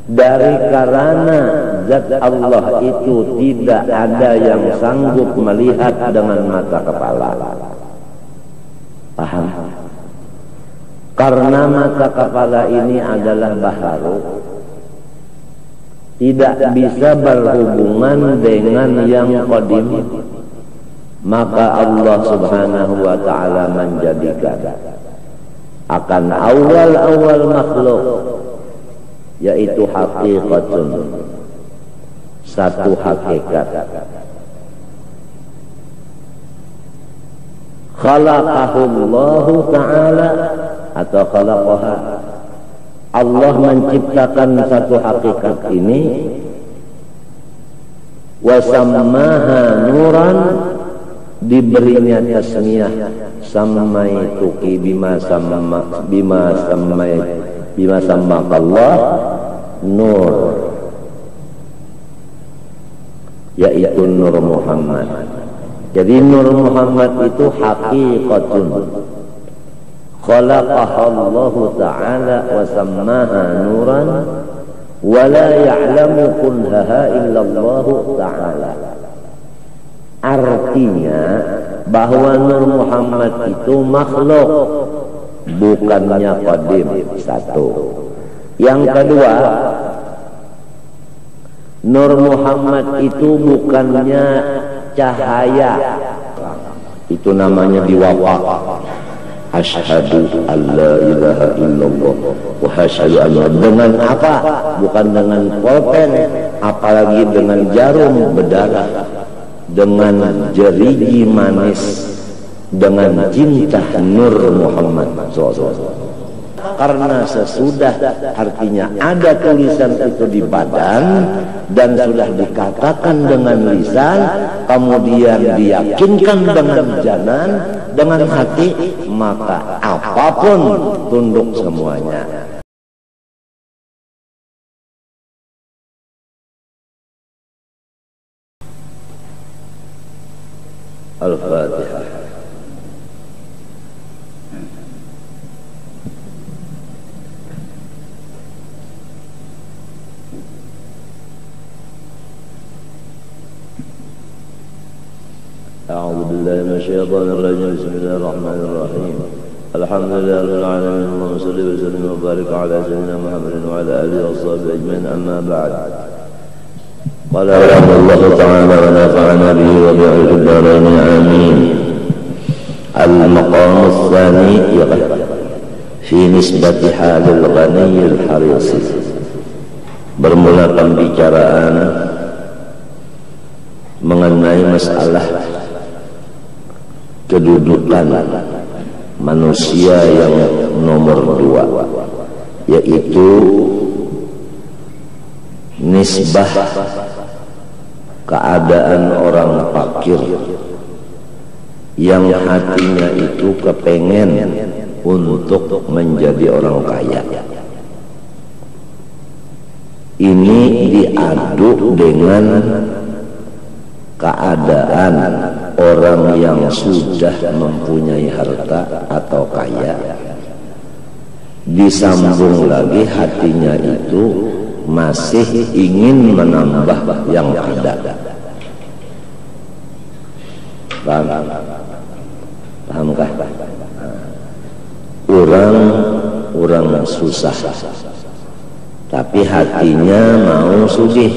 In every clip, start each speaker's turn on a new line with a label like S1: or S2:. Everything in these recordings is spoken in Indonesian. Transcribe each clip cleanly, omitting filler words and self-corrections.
S1: dari karena zat Allah itu tidak ada yang sanggup melihat dengan mata kepala. Paham? Karena mata kepala ini adalah baharu, tidak bisa berhubungan dengan yang qadim, maka Allah subhanahu wa ta'ala menjadikan akan awal-awal makhluk, yaitu hakikatun, satu hakikat, khalaqahullahu ta'ala atau khalaqaha, Allah menciptakan satu hakikat ini, wasammaha nuran, diberinya tasmiyah, sammaituki bima sammakallah nur, yaitu Nur Muhammad. Jadi Nur Muhammad itu hakikatun, khalaqahallahu ta'ala wa sammaha nuran wa la ya'lamu kunhaha illallahu ta'ala. Artinya bahwa Nur Muhammad itu makhluk, bukannya qadim. Satu. Yang kedua, Nur Muhammad itu bukannya cahaya, itu namanya diwafak. Asyhadu an la ilaha illallah wa asyhadu anna, dengan apa? Bukan dengan pulpen, apalagi dengan jarum berdarah, dengan jeriji manis, dengan cinta Nur Muhammad SAW. Karena sesudah, artinya ada tulisan itu di badan dan sudah dikatakan dengan lisan, kemudian diyakinkan dengan janan, dengan hati, maka apapun tunduk semuanya. Al-Fatihah. أعوذ بالله من الشيطان الرجيم. بسم الله الرحمن الرحيم. الحمد لله رب العالمين، اللهم صل وسلم وبارك على سيدنا محمد وعلى آله وصحبه أجمعين. أما بعد، قال رحمه الله تعالى ونفعنا به وبعلم الدارين آمين. المقام الثاني في نسبة حال الغني الحريص. Bermula pembicaraan mengenai masalah kedudukan manusia yang nomor 2, yaitu nisbah keadaan orang fakir yang hatinya itu kepengen untuk menjadi orang kaya. Ini diadu dengan keadaan orang yang sudah mempunyai harta atau kaya, disambung lagi hatinya itu masih ingin menambah yang ada. Pahamkah? Orang susah, tapi hatinya mau sugih,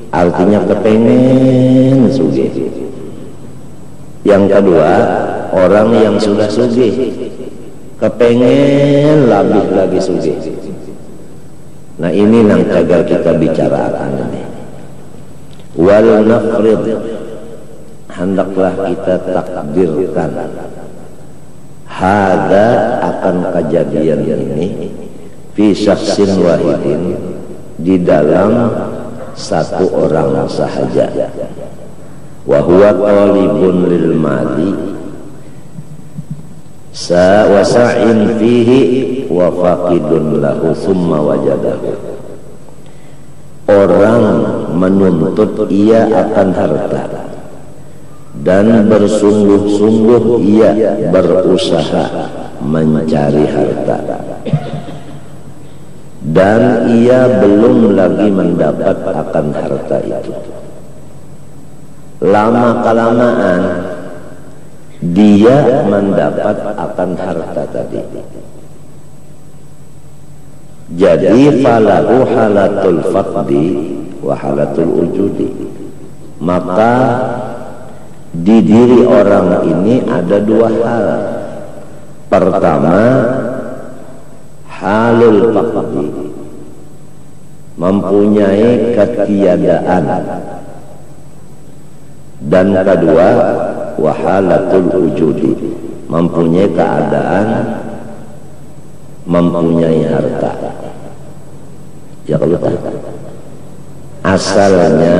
S1: artinya kepengen sugih. Yang kedua, orang yang sudah sugih kepengen lebih lagi sugih. Nah, ini yang agar kita bicarakan ini. Wal nafrid, hendaklah kita takdirkan hada, akan kejadian ini, fi syakhsin wahidin, di dalam satu orang sahaja. Wa huwa talibun lil mali wa sa'in fihi wa faqidun lahu thumma wajadahu. Orang menuntut ia akan harta dan bersungguh-sungguh ia berusaha mencari harta, dan ia belum lagi mendapat akan harta itu. Lama-kelamaan dia mendapat akan harta tadi. Jadi falahu halatul faqdi wa halatul wujudi. Maka di diri orang ini ada dua hal. Pertama, halul faqdi, mempunyai ketiadaan. Dan kedua, wahalatul wujudi, mempunyai keadaan, mempunyai harta. Ya kalau tak, asalnya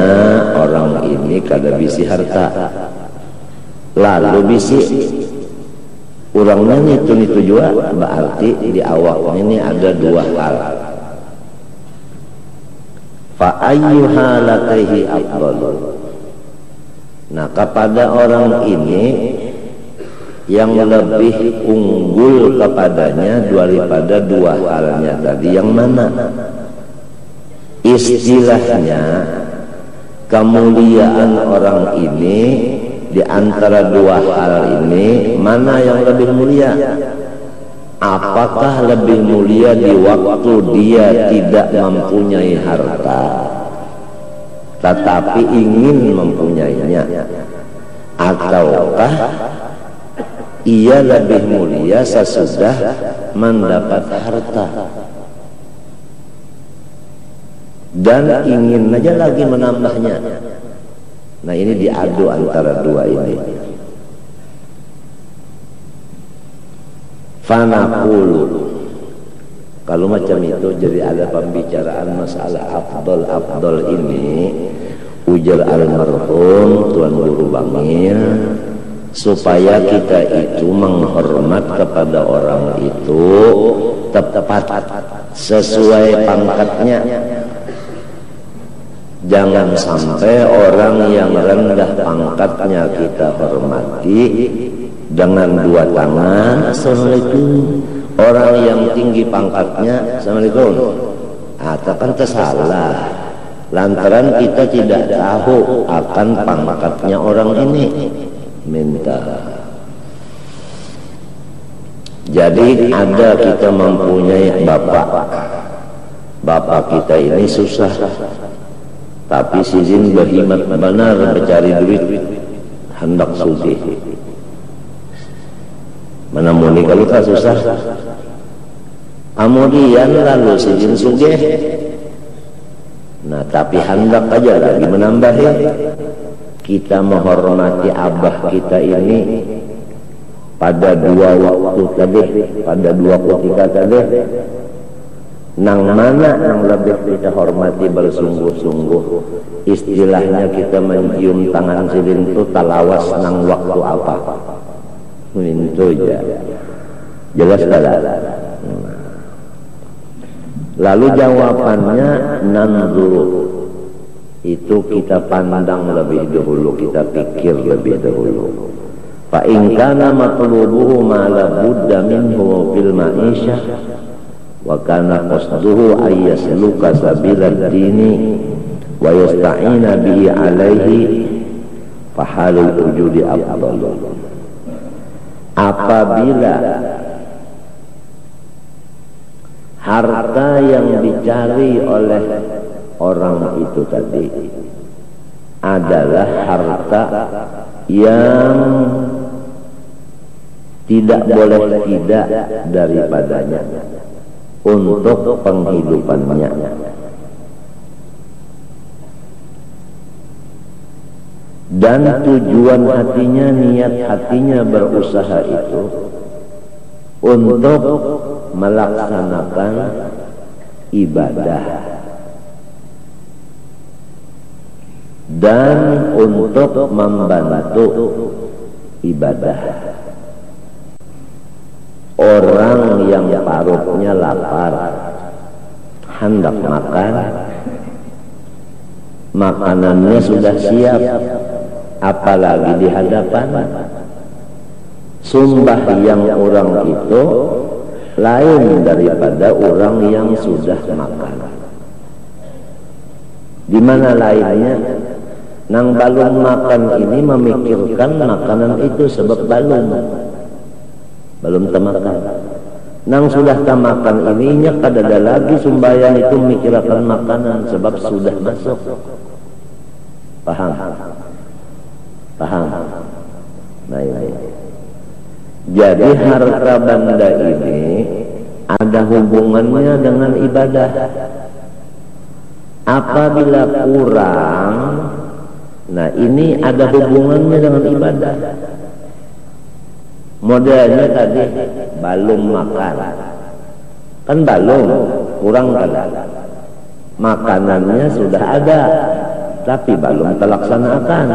S1: orang ini kada bisi harta, lalu bisi orangnya itu juga, berarti di awal ini ada dua hal. Fa ayyu halataihi afdalu. Nah, kepada orang ini yang lebih unggul kepadanya daripada dua halnya tadi yang mana? Istilahnya kemuliaan orang ini di antara dua hal ini mana yang lebih mulia? Apakah lebih mulia di waktu dia tidak mempunyai harta tetapi ingin mempunyainya, ataukah ia lebih mulia sesudah mendapat harta dan ingin aja lagi menambahnya? Nah, ini diadu antara dua ini. Fanaqulu, kalau macam itu jadi ada pembicaraan masalah afdal ini, ujar almarhum Tuan Guru Bangil, supaya kita itu menghormat kepada orang itu tepat sesuai pangkatnya. Jangan sampai orang yang rendah pangkatnya kita hormati dengan dua tangan, assalamualaikum. Orang yang tinggi pangkatnya, assalamualaikum. Kan tersalah, lantaran kita tidak tahu akan pangkatnya orang ini. Minta. Jadi ada kita mempunyai bapak kita ini susah, tapi sizin berhimat benar mencari duit, hendak sugih. Menamuni kalau tak susah, kemudian lalu sizin sugih. Nah, tapi hendak aja lagi menambahi. Kita menghormati abah kita ini pada dua waktu tadi, pada dua ketika tadi. Nang mana yang lebih kita hormati bersungguh-sungguh? Istilahnya kita mencium tangan sidin itu talawas nang waktu apa? Itu aja. Jelas tak? Lalu jawabannya nanzuru, itu kita pandang lebih dahulu, kita pikir lebih dahulu. Fa in kana matlubuhu ma la budda minhu fil ma'isyah wa kana qasduhu ay yasluka sabilad dini wa yasta'ina bihi alaihi fa halul wujudi afdalu. Apabila harta yang dicari oleh orang itu tadi adalah harta yang tidak boleh tidak daripadanya untuk penghidupannya, dan tujuan hatinya, niat hatinya berusaha itu untuk melaksanakan ibadah dan untuk membantu ibadah. Orang yang perutnya lapar, hendak makan, makanannya sudah siap, apalagi di hadapan. Sembahyang orang itu lain daripada orang yang sudah makan. Di mana lainnya? Nang balum makan ini memikirkan makanan itu sebab balum temakan. Nang sudah tamakan ininya kadada lagi sumbayan itu mikirkan makanan sebab sudah masuk. Paham? Nah ini. Jadi harta benda ini ada hubungannya dengan ibadah. Apabila kurang, nah ini ada hubungannya dengan ibadah. Modelnya tadi balum makan, kan balum kurang kan? Makanannya sudah ada, tapi balum terlaksanakan.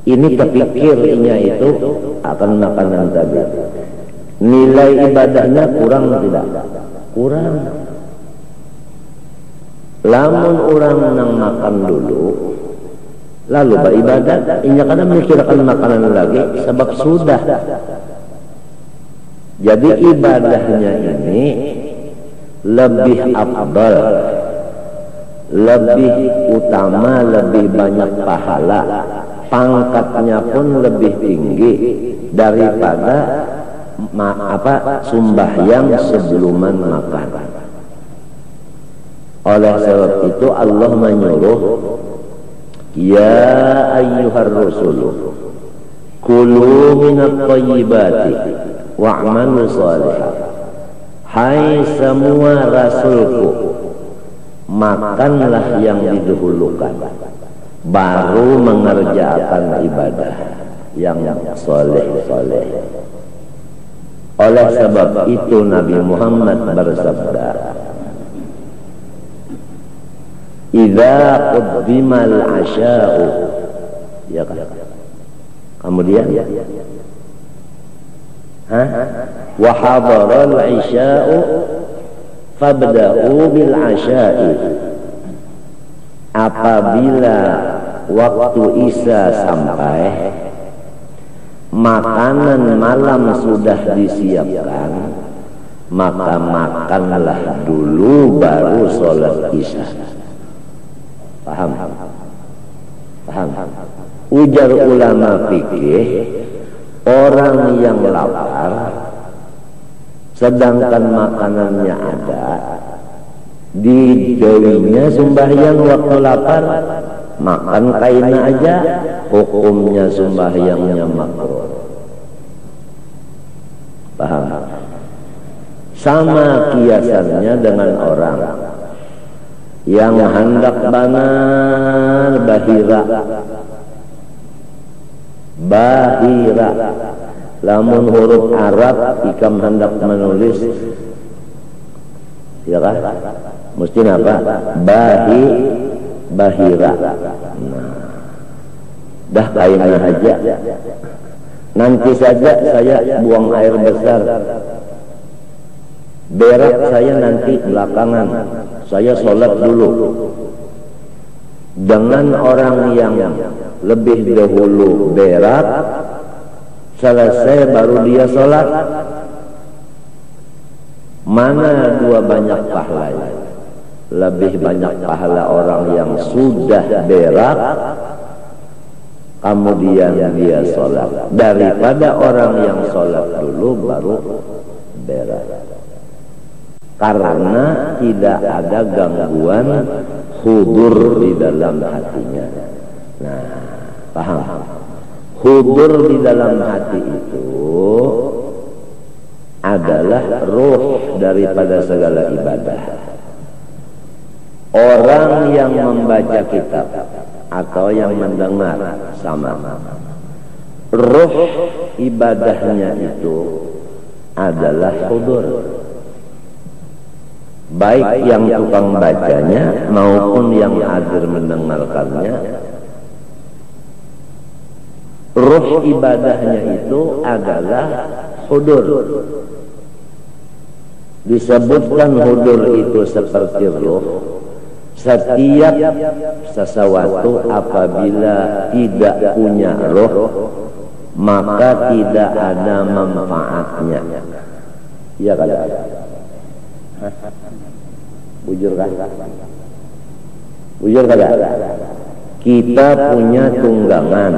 S1: Ini kepikirnya itu akan makanan tadi. Nilai ibadahnya kurang tidak? Kurang. Lamun orang nang makan dulu, lalu beribadat, ini karena memikirkan makanan lagi, sebab sudah. Jadi ibadahnya ini lebih afdal, lebih utama, lebih banyak pahala, pangkatnya pun lebih tinggi daripada sembahyang sebelum makan. Oleh sebab itu Allah menyuruh, ya ayyuhar rasul kulu minat thayyibati wa'malu shalihan. Hai semua rasulku, makanlah yang didahulukan, baru mengerjakan ibadah yang soleh. Oleh sebab itu Nabi Muhammad bersabda, idza quddimal asya'u, ya kan? Kemudian wa hadaral isya'u fabda'u bil asya'i. Apabila waktu isya sampai, makanan malam sudah disiapkan, maka makanlah dulu baru sholat isya. Paham? Ujar ulama fikih, orang yang lapar sedangkan makanannya ada, didewinya sembahyang waktu lapar, makan kainnya aja, hukumnya sembahyangnya makruh. Paham? Sama kiasannya dengan orang yang hendak banar bahira, lamun huruf Arab ikam hendak menulis, ya kan? Mesti apa? Bahira. Nah, dah kainnya aja. Nanti saja saya buang air besar, berak saya nanti belakangan, saya sholat dulu. Dengan orang yang lebih dahulu berak, selesai baru dia sholat, mana dua banyak pahalanya? Lebih banyak pahala orang yang sudah berak kemudian dia sholat daripada orang yang sholat dulu baru berak, karena tidak ada gangguan hudur di dalam hatinya. Nah, paham? Hudur di dalam hati itu adalah ruh daripada segala ibadah. Orang yang membaca kitab atau yang mendengar sama, ruh ibadahnya itu adalah hudur. Baik yang tukang bacanya maupun yang hadir mendengarkannya, ruh ibadahnya itu adalah hudur. Disebutkan hudur itu seperti ruh. Setiap sesuatu apabila tidak punya ruh, maka tidak ada manfaatnya. Iya kan? Bujur kan? Bujur kan? Kita punya tunggangan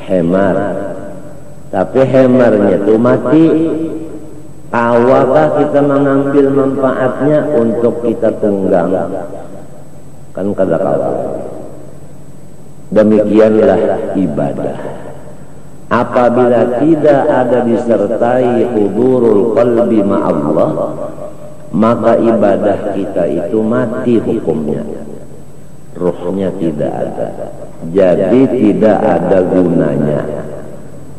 S1: hemar, tapi hemarnya itu mati. Awakah kita mengambil manfaatnya untuk kita tunggang? Kan kada kawa. Demikianlah ibadah. Apabila tidak ada disertai hudurul qalbi ma'allah, maka ibadah kita itu mati hukumnya. Ruhnya tidak ada. Jadi tidak ada gunanya.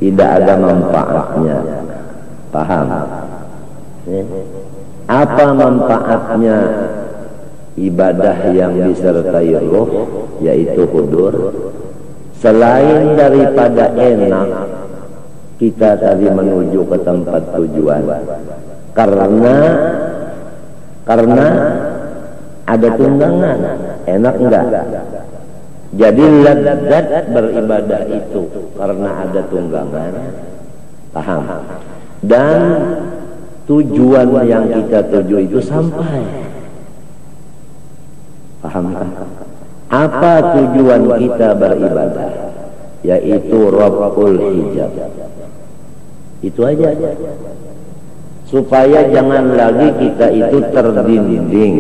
S1: Tidak ada manfaatnya. Paham? Apa manfaatnya ibadah yang disertai ruh, yaitu hudur? Selain daripada enak kita tadi menuju ke tempat tujuan, karena ada tunggangan, enak enggak? Jadi lezat beribadah itu karena ada tunggangan, paham? Dan tujuan yang kita tuju itu sampai, paham kan? Apa tujuan kita beribadah? Yaitu Rabbul Hijab. Itu aja. Supaya jangan lagi kita itu terdinding.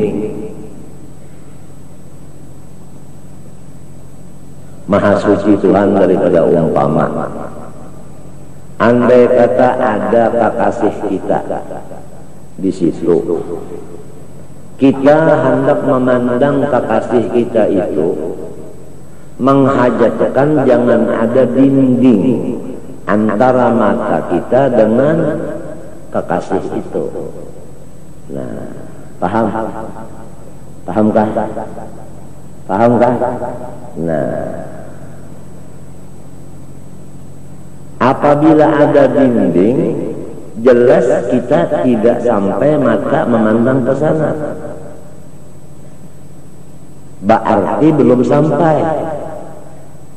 S1: Maha suci Tuhan daripada umpama. Andai kata ada kekasih kita di situ, kita hendak memandang kekasih kita itu, menghajatkan jangan ada dinding antara mata kita dengan kekasih itu. Nah, paham? Pahamkah? Pahamkah? Nah, apabila ada dinding, jelas kita tidak sampai mata memandang ke sana. Berarti belum sampai.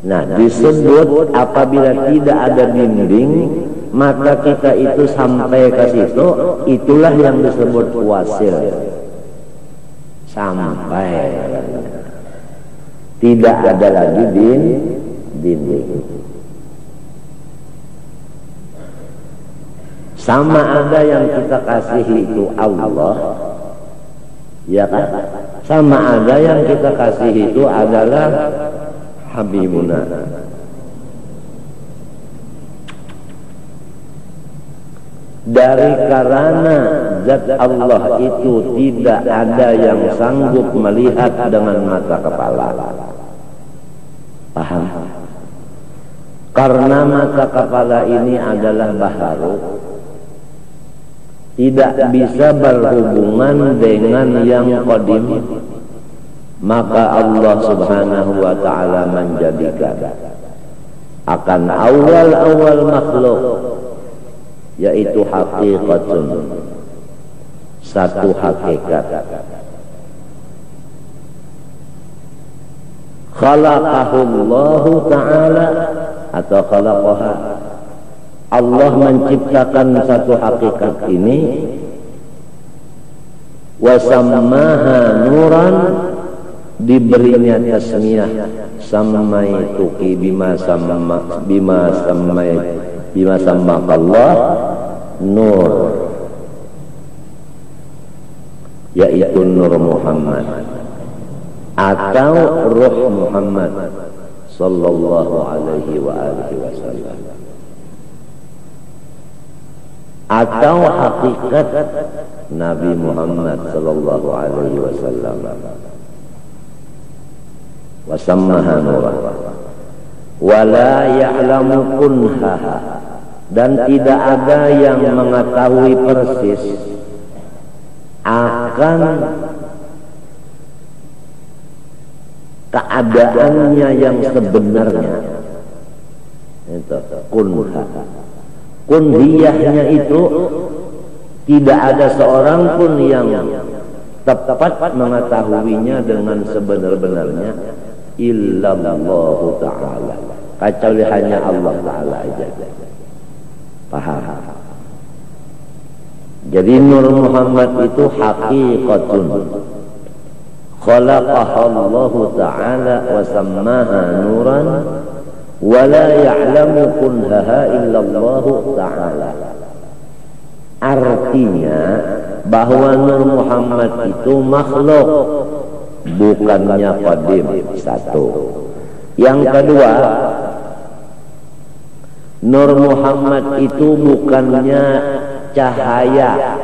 S1: Nah, disebut apabila tidak ada dinding, mata kita itu sampai ke situ, itulah yang disebut wasil. Sampai. Tidak ada lagi dinding. Sama ada yang kita kasihi itu Allah, ya kan? Sama ada yang kita kasihi itu adalah Habibuna. Dari karena zat Allah itu tidak ada yang sanggup melihat dengan mata kepala. Paham? Karena mata kepala ini adalah baharu, tidak bisa berhubungan dengan yang qadim, maka Allah subhanahu wa ta'ala menjadikan akan awal-awal makhluk, yaitu hakikatun, satu hakikat, khalaqahullahu ta'ala atau khalaqaha, Allah menciptakan satu hakikat ini, wasammaha nuran, diberinya tasmiyah, sammaituki bima sammakallah nur, yaitu Nur Muhammad atau Ruh Muhammad sallallahu alaihi wa alihi wasallam, atau hakikat Nabi Muhammad sallallahu alaihi wasallam. Wasammaha nurah wala ya'lamu kunhaha, dan tidak ada yang mengetahui persis akan keadaannya yang sebenarnya. Itu kunha. Kunhiyahnya itu tidak ada seorang pun yang tepat mengetahuinya dengan sebenar-benarnya, illallah ta'ala, kecuali hanya Allah ta'ala aja. Paham? Jadi Nur Muhammad itu haqiqatun khalaqahallahu ta'ala wa sammaha nuran wa la ya'lamu kunhaha illallahu ta'ala. Artinya bahwa Nur Muhammad itu makhluk, bukannya qadim. Satu. Yang kedua, Nur Muhammad itu bukannya cahaya.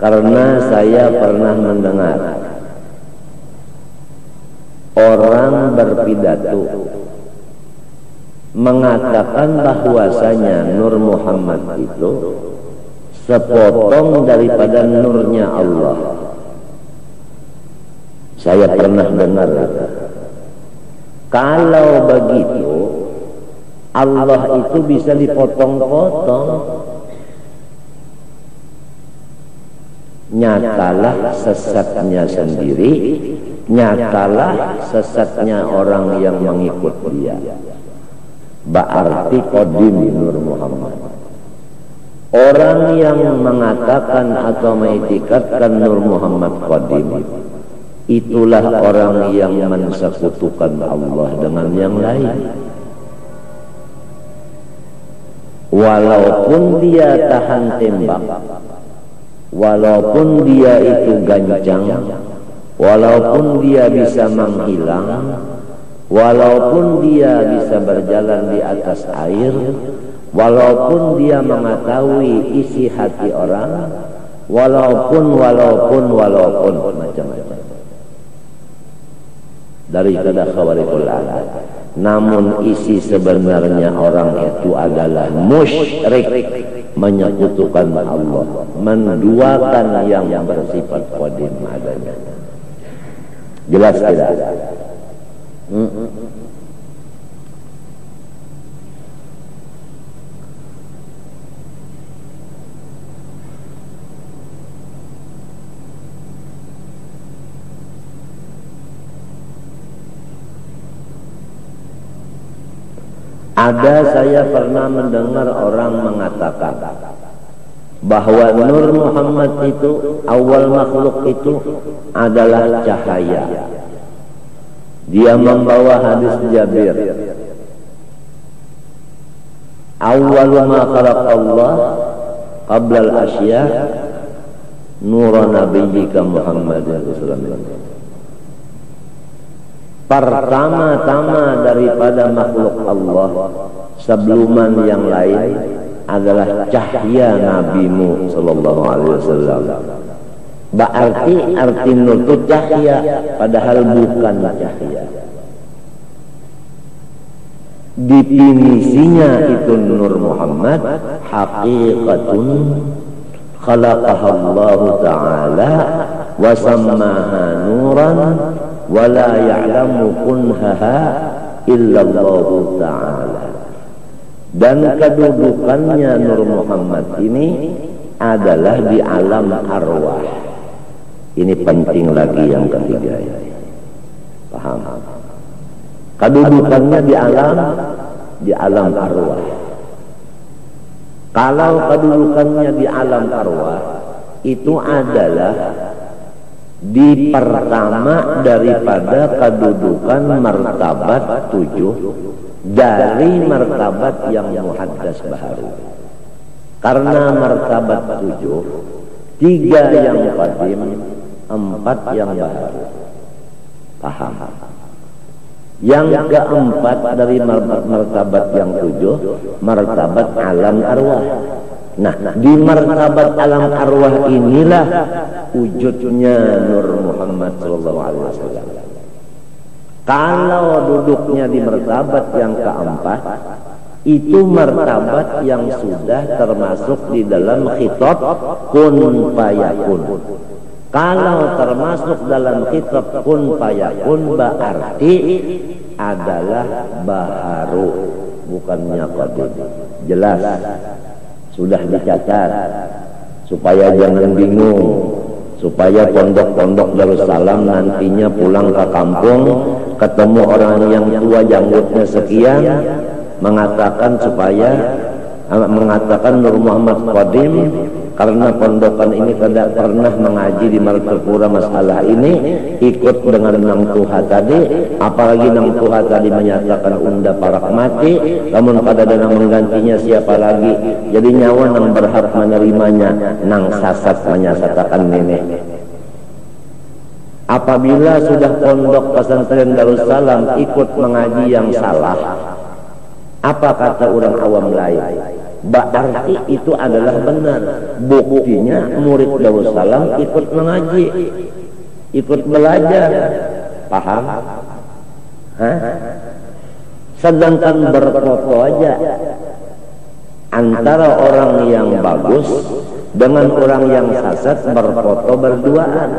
S1: Karena saya pernah mendengar orang berpidato mengatakan bahwasanya Nur Muhammad itu sepotong daripada nurnya Allah. Saya pernah dengar. Kalau begitu, Allah itu bisa dipotong-potong. Nyatalah sesatnya sendiri, nyatalah sesatnya orang yang mengikut dia. Berarti qadim Nur Muhammad. Orang yang mengatakan atau mengitikadkan Nur Muhammad qadim, itulah orang yang mensekutukan Allah dengan yang lain. Walaupun dia tahan tembak, walaupun dia itu ganjang, walaupun dia bisa menghilang, walaupun dia bisa berjalan di atas air, walaupun dia mengetahui isi hati orang, walaupun macam-macam daripada khawarikul adat. Namun isi sebenarnya orang itu adalah musyrik, menyekutukan Allah, menduakan yang bersifat qadim adanya. Jelas tidak? Ada, saya pernah mendengar orang mengatakan bahwa Nur Muhammad itu, awal makhluk itu adalah cahaya. Dia membawa hadis Jabir, awal ma khalaq Allah qabla al-asya nura nabiyyika Muhammadin sallallahu alaihi wasallam. Pertama-tama daripada makhluk Allah sebelum yang lain adalah cahaya nabimu sallallahu alaihi wasallam. Berarti arti nur itu cahaya, padahal bukan cahaya. Definisinya itu Nur Muhammad haqiqatun khalaqahallahu ta'ala wa sammaha nuran wa la ya'lamu kunhaha illallahu ta'ala. Dan kedudukannya Nur Muhammad ini adalah di alam arwah. Ini penting lagi yang ketiga ya. Paham? Kedudukannya di alam arwah. Kalau kedudukannya di alam arwah itu adalah di pertama daripada kedudukan martabat 7 dari martabat yang muhaddas baharu. Karena martabat 7, 3 yang qadim, 4 yang baharu. Paham? Yang keempat dari martabat yang 7, martabat alam arwah. Nah, di martabat alam arwah inilah wujudnya Nur Muhammad SAW. Kalau duduknya di martabat yang keempat, itu martabat yang sudah termasuk di dalam khitab kun fayakun. Kalau termasuk dalam kitab kun fayakun berarti adalah baharu, bukannya qadim. Jelas, sudah dicatat supaya jangan bingung, supaya pondok-pondok Darussalam nantinya pulang ke kampung ketemu orang yang tua janggutnya sekian mengatakan supaya mengatakan Nur Muhammad Qadim karena pondokan ini tidak pernah mengaji di Martapura masalah ini, ikut dengan Nang Tuha tadi, apalagi Nang Tuha tadi menyatakan unda parak mati, namun pada dana menggantinya siapa lagi, jadi nyawa Nang berhak menerimanya, Nang Sasat menyatakan nenek. Apabila sudah pondok pesantren Darussalam ikut mengaji yang salah, apa kata orang awam lain? Berarti itu adalah benar. Buktinya murid Darussalam ikut mengaji, ikut belajar. Paham? Hah? Sedangkan berfoto aja antara orang yang bagus dengan orang yang sesat berfoto berduaan.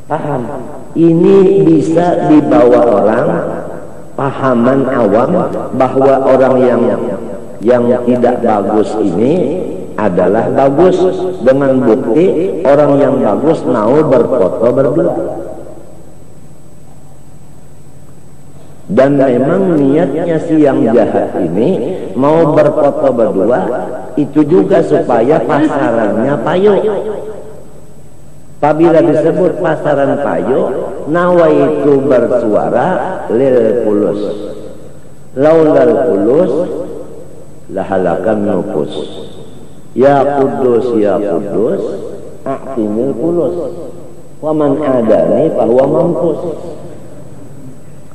S1: Paham? Ini bisa dibawa orang pahaman awam bahwa orang yang tidak bagus ini adalah bagus, dengan bukti orang yang bagus mau berfoto berdua. Dan memang niatnya si yang jahat ini mau berfoto berdua itu juga supaya pasarannya payu. Apabila disebut pasaran payu, nawaitu bersuara lil kulus, laulal kulus lahalakan nufus. Ya kudus a'tinil kulus, wa man adani fahuwa mampus.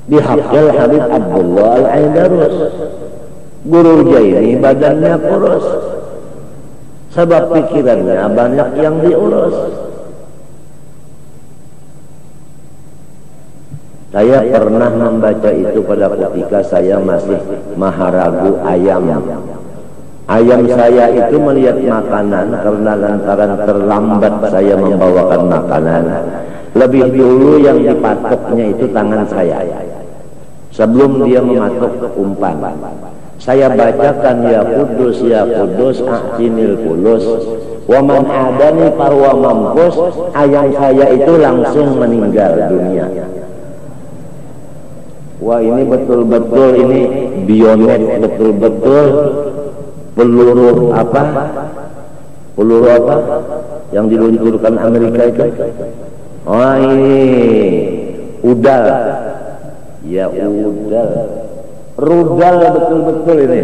S1: Bihaqil Habib Abdullah Al-Aidarus, guru Jaini badannya kurus, sebab pikirannya banyak yang diurus. Saya pernah membaca itu pada ketika saya masih maharagu ayam. Ayam saya itu melihat makanan karena lantaran terlambat saya membawakan makanan. Lebih dulu yang dipatoknya itu tangan saya. Sebelum dia mematok umpan, saya bacakan ya kudus a'tinil kulus, wa man adani fahuwa mampus. Ayam saya itu langsung meninggal dunia. Wah, ini betul-betul ini bionet, betul-betul peluru apa yang diluncurkan Amerika itu. Oh, ini udal, ya udal, rudal betul-betul ini.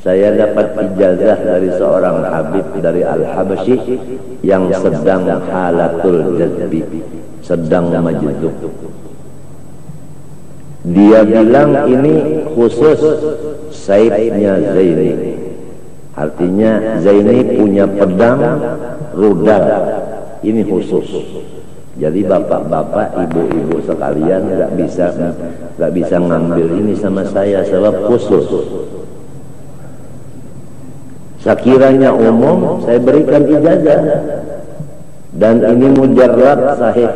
S1: Saya dapat ijazah dari seorang habib dari Al-Habsyi yang sedang halatul jazbi, sedang majdub. Dia bilang ini khusus Saidnya Zaini. Artinya Zaini punya pedang rudal. Ini khusus. Jadi bapak-bapak, ibu-ibu sekalian nggak bisa ngambil ini sama saya sebab khusus. Sekiranya umum saya berikan ijazah. Dan ini mujarrad sahih.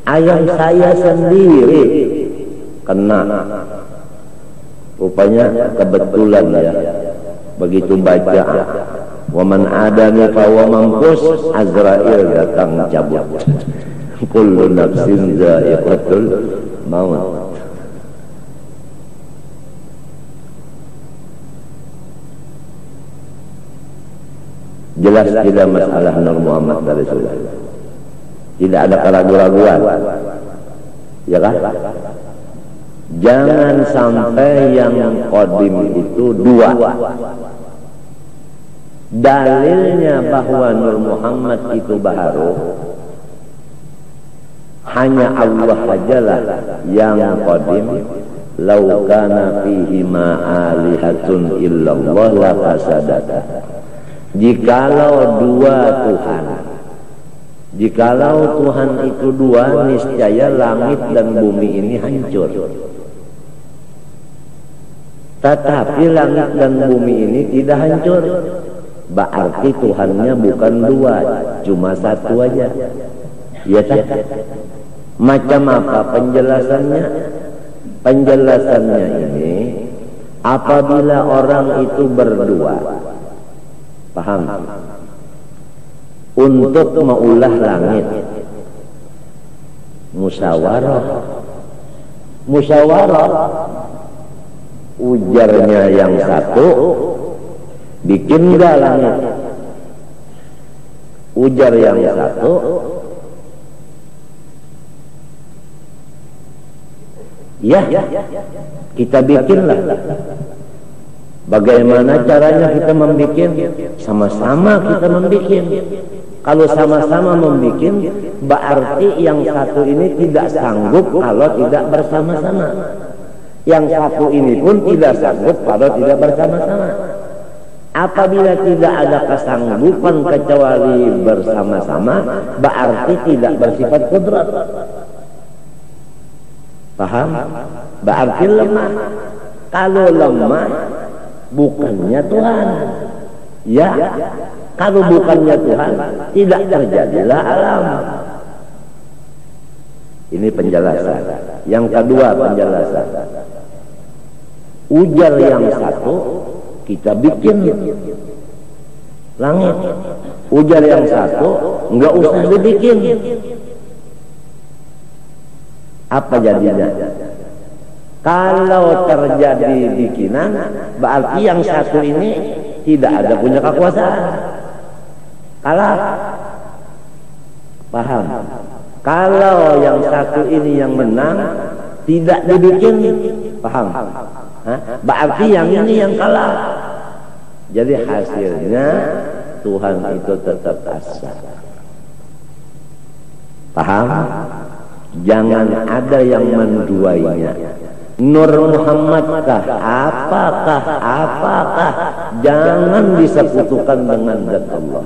S1: Ayam saya sendiri kena, rupanya kebetulan ya, begitu baca waman adani fahuwa mampus, Azrail datang cabut. Kullu nafsin dha'iqatul maut. Jelas tidak masalah Nur Muhammad dari Rasulullah, tidak ada keraguan-raguan, ya kan? Jangan sampai yang qadim itu dua. Dalilnya bahwa Nur Muhammad itu baharu, hanya Allah sajalah yang qadim. Lau kana fihi ma alihatun illallah la fasadata. Jikalau dua Tuhan, jikalau Tuhan itu dua, niscaya langit dan bumi ini hancur. Tetapi langit dan bumi ini tidak hancur. Berarti Tuhannya bukan dua, cuma satu aja. Ya tak? Macam apa penjelasannya? Penjelasannya ini, apabila orang itu berdua, paham? Untuk meulah langit, musyawarah. Ujarnya yang satu, bikin nggak langit? Ujar yang satu, ya, kita bikinlah. Bagaimana caranya kita membuat? Sama-sama kita membuat. Kalau sama-sama membuat, berarti yang satu ini tidak sanggup kalau tidak bersama-sama. Yang satu ini pun tidak sanggup kalau tidak bersama-sama. Apabila tidak ada kesanggupan kecuali bersama-sama, berarti tidak bersifat kudrat. Paham? Berarti lemah. Kalau lemah, bukannya Tuhan. Ya, kalau bukannya Tuhan, tidak terjadilah alam. Ini penjelasan. Yang kedua penjelasan. Ujar yang satu, kita bikin langit. Ujar yang satu, enggak usah dibikin. Apa jadinya? Kalau terjadi bikinan, berarti yang satu ini tidak ada punya kekuasaan. Kalah. Paham? Kalau yang satu ini yang menang, tidak dibikin. Paham? Hah? Berarti yang ini yang kalah. Jadi hasilnya Tuhan itu tetap asa. Paham? Jangan ada yang menduainya. Nur Muhammadkah? Apakah? Jangan disekutukan dengan zat Allah.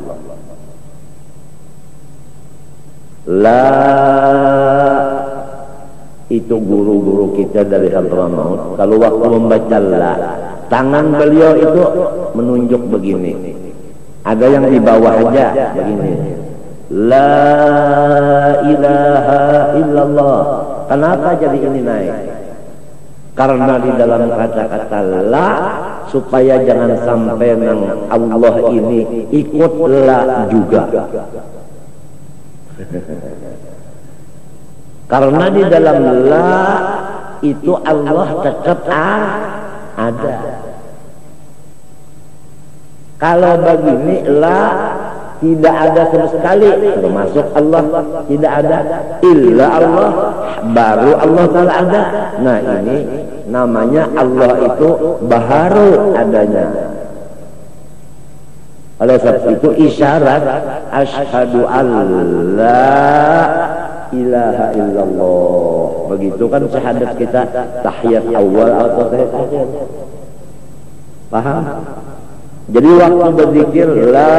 S1: La, itu guru-guru kita dari Hadramaut. Kalau waktu membaca la, tangan beliau itu menunjuk begini. Ada yang di bawah aja begini. La ilaha illallah. Kenapa jadi ini naik? Karena di dalam kata-kata la, supaya jangan sampai nang Allah ini ikut la juga. Karena di dalam la itu Allah tetap ada. Kalau begini la tidak ada sama sekali, termasuk Allah tidak ada, illa Allah, baru Allah Ta'ala ada. Nah ini namanya Allah itu baru adanya. Oleh sebab itu isyarat asyhadu alla ilaha illallah. Begitu kan syahadat kita, tahiyat awal atau tahiyat akhir. Paham? Jadi waktu berzikir la,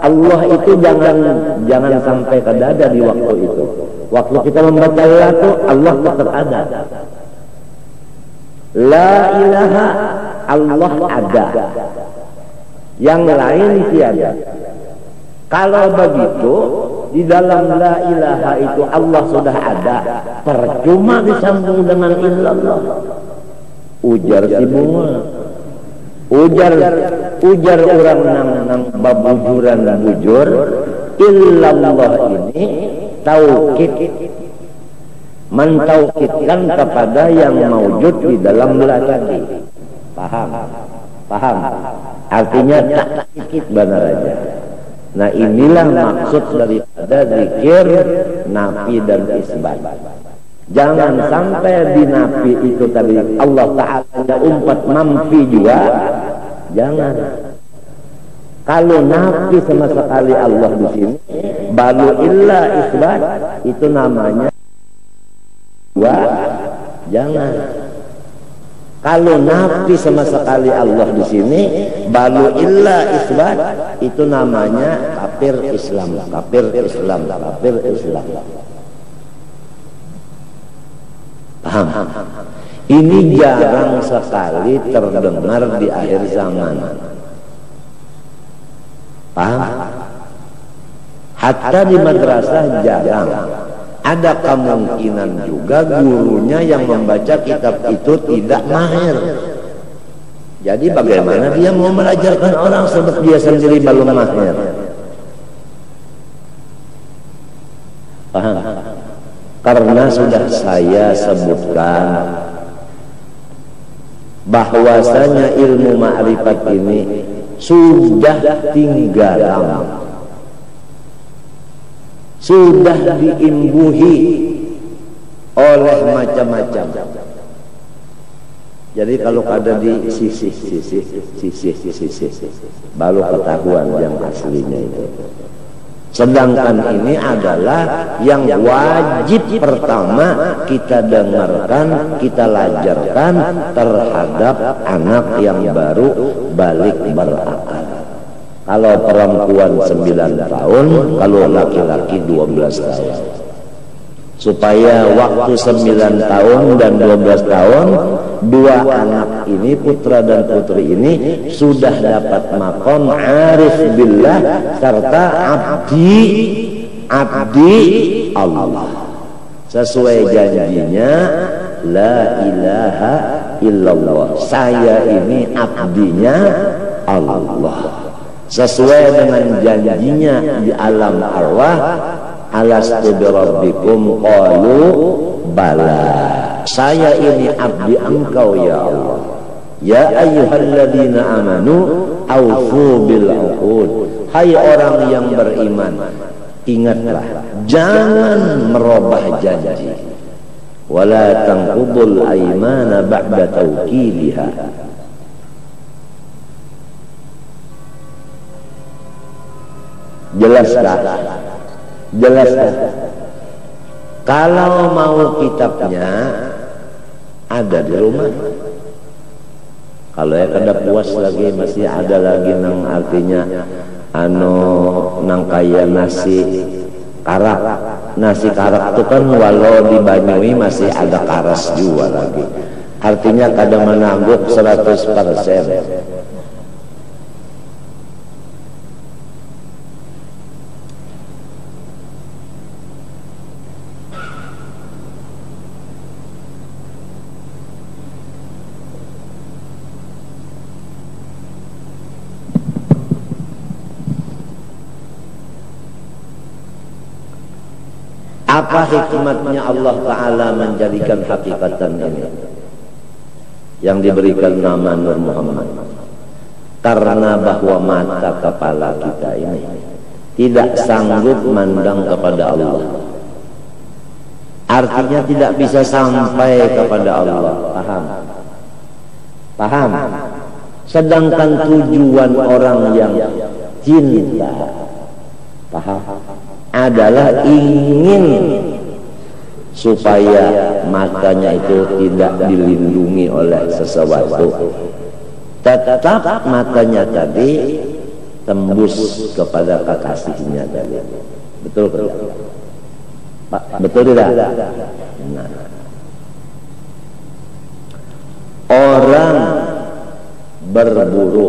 S1: Allah itu jangan sampai ke dada di waktu itu. Waktu kita membaca la itu Allah tetap ada. La ilaha, Allah ada. Yang lain tiada. Kalau begitu di dalam la ilaha itu Allah sudah ada, percuma disambung dengan illallah. Ujar si bunga, ujar orang nang babujuran bujur, illallah ini taukid, mentaukidkan kepada yang maujud di dalam la tadi. Paham? Artinya takkid benar aja. Nah inilah maksud daripada zikir nafi dan isbat. Jangan sampai di nafi itu tadi Allah Ta'ala ada umpat mamfi juga. Jangan. Kalau nafi sama sekali Allah di sini, balu illa isbat, itu namanya dua. Jangan. Kalau nafi sama sekali Allah di sini, balu illa isbat, itu namanya kafir Islam. Paham? Ini jarang sekali terdengar di akhir zaman. Paham? Hatta di madrasah jarang. Ada kemungkinan juga gurunya yang membaca kitab itu tidak mahir. Jadi bagaimana dia mau mengajarkan orang sebab dia sendiri belum mahir? Paham? Karena sudah saya sebutkan bahwasanya ilmu ma'rifat ini sudah tinggalan, sudah diimbuhi oleh macam-macam. Jadi kalau ada di sisi baru ketahuan yang aslinya itu. Sedangkan ini adalah yang wajib pertama kita dengarkan, kita lajarkan terhadap anak yang baru balik berakal. Kalau perempuan 9 tahun, kalau laki-laki 12 tahun. Supaya waktu 9 tahun dan 12 tahun, dua anak ini, putra dan putri ini, sudah dapat maqam arif billah serta abdi Allah. Sesuai janjinya, la ilaha illallah, saya ini abdinya Allah. Sesuai dengan janjinya di alam arwah, alastu birabbikum qalu bala, saya ini abdi engkau ya Allah. Ya ayyuhalladzina amanu aufu bil uqud, hai orang yang beriman, ingatlah, jangan merubah janji. Wala tanqudul aymana ba'da tawkidiha. Jelaskan. Kalau mau kitabnya ada di rumah. Kalau ya kada puas lagi, masih ada lagi nang artinya nang kaya nasi karak. Nasi karak itu kan walau di Banyui masih ada karas juga lagi. Artinya kada menangguk 100%. Apa hikmatnya Allah Ta'ala menjadikan hakikatan ini yang diberikan nama Nur Muhammad? Karena bahwa mata kepala kita ini tidak sanggup mandang kepada Allah, artinya tidak bisa sampai kepada Allah. Paham? Sedangkan tujuan orang yang cinta, paham, adalah ingin supaya matanya itu tidak dilindungi oleh sesuatu, tetap matanya tadi tembus kepada kekasihnya tadi. Betul kan? Betul tidak? Nah, orang berburu,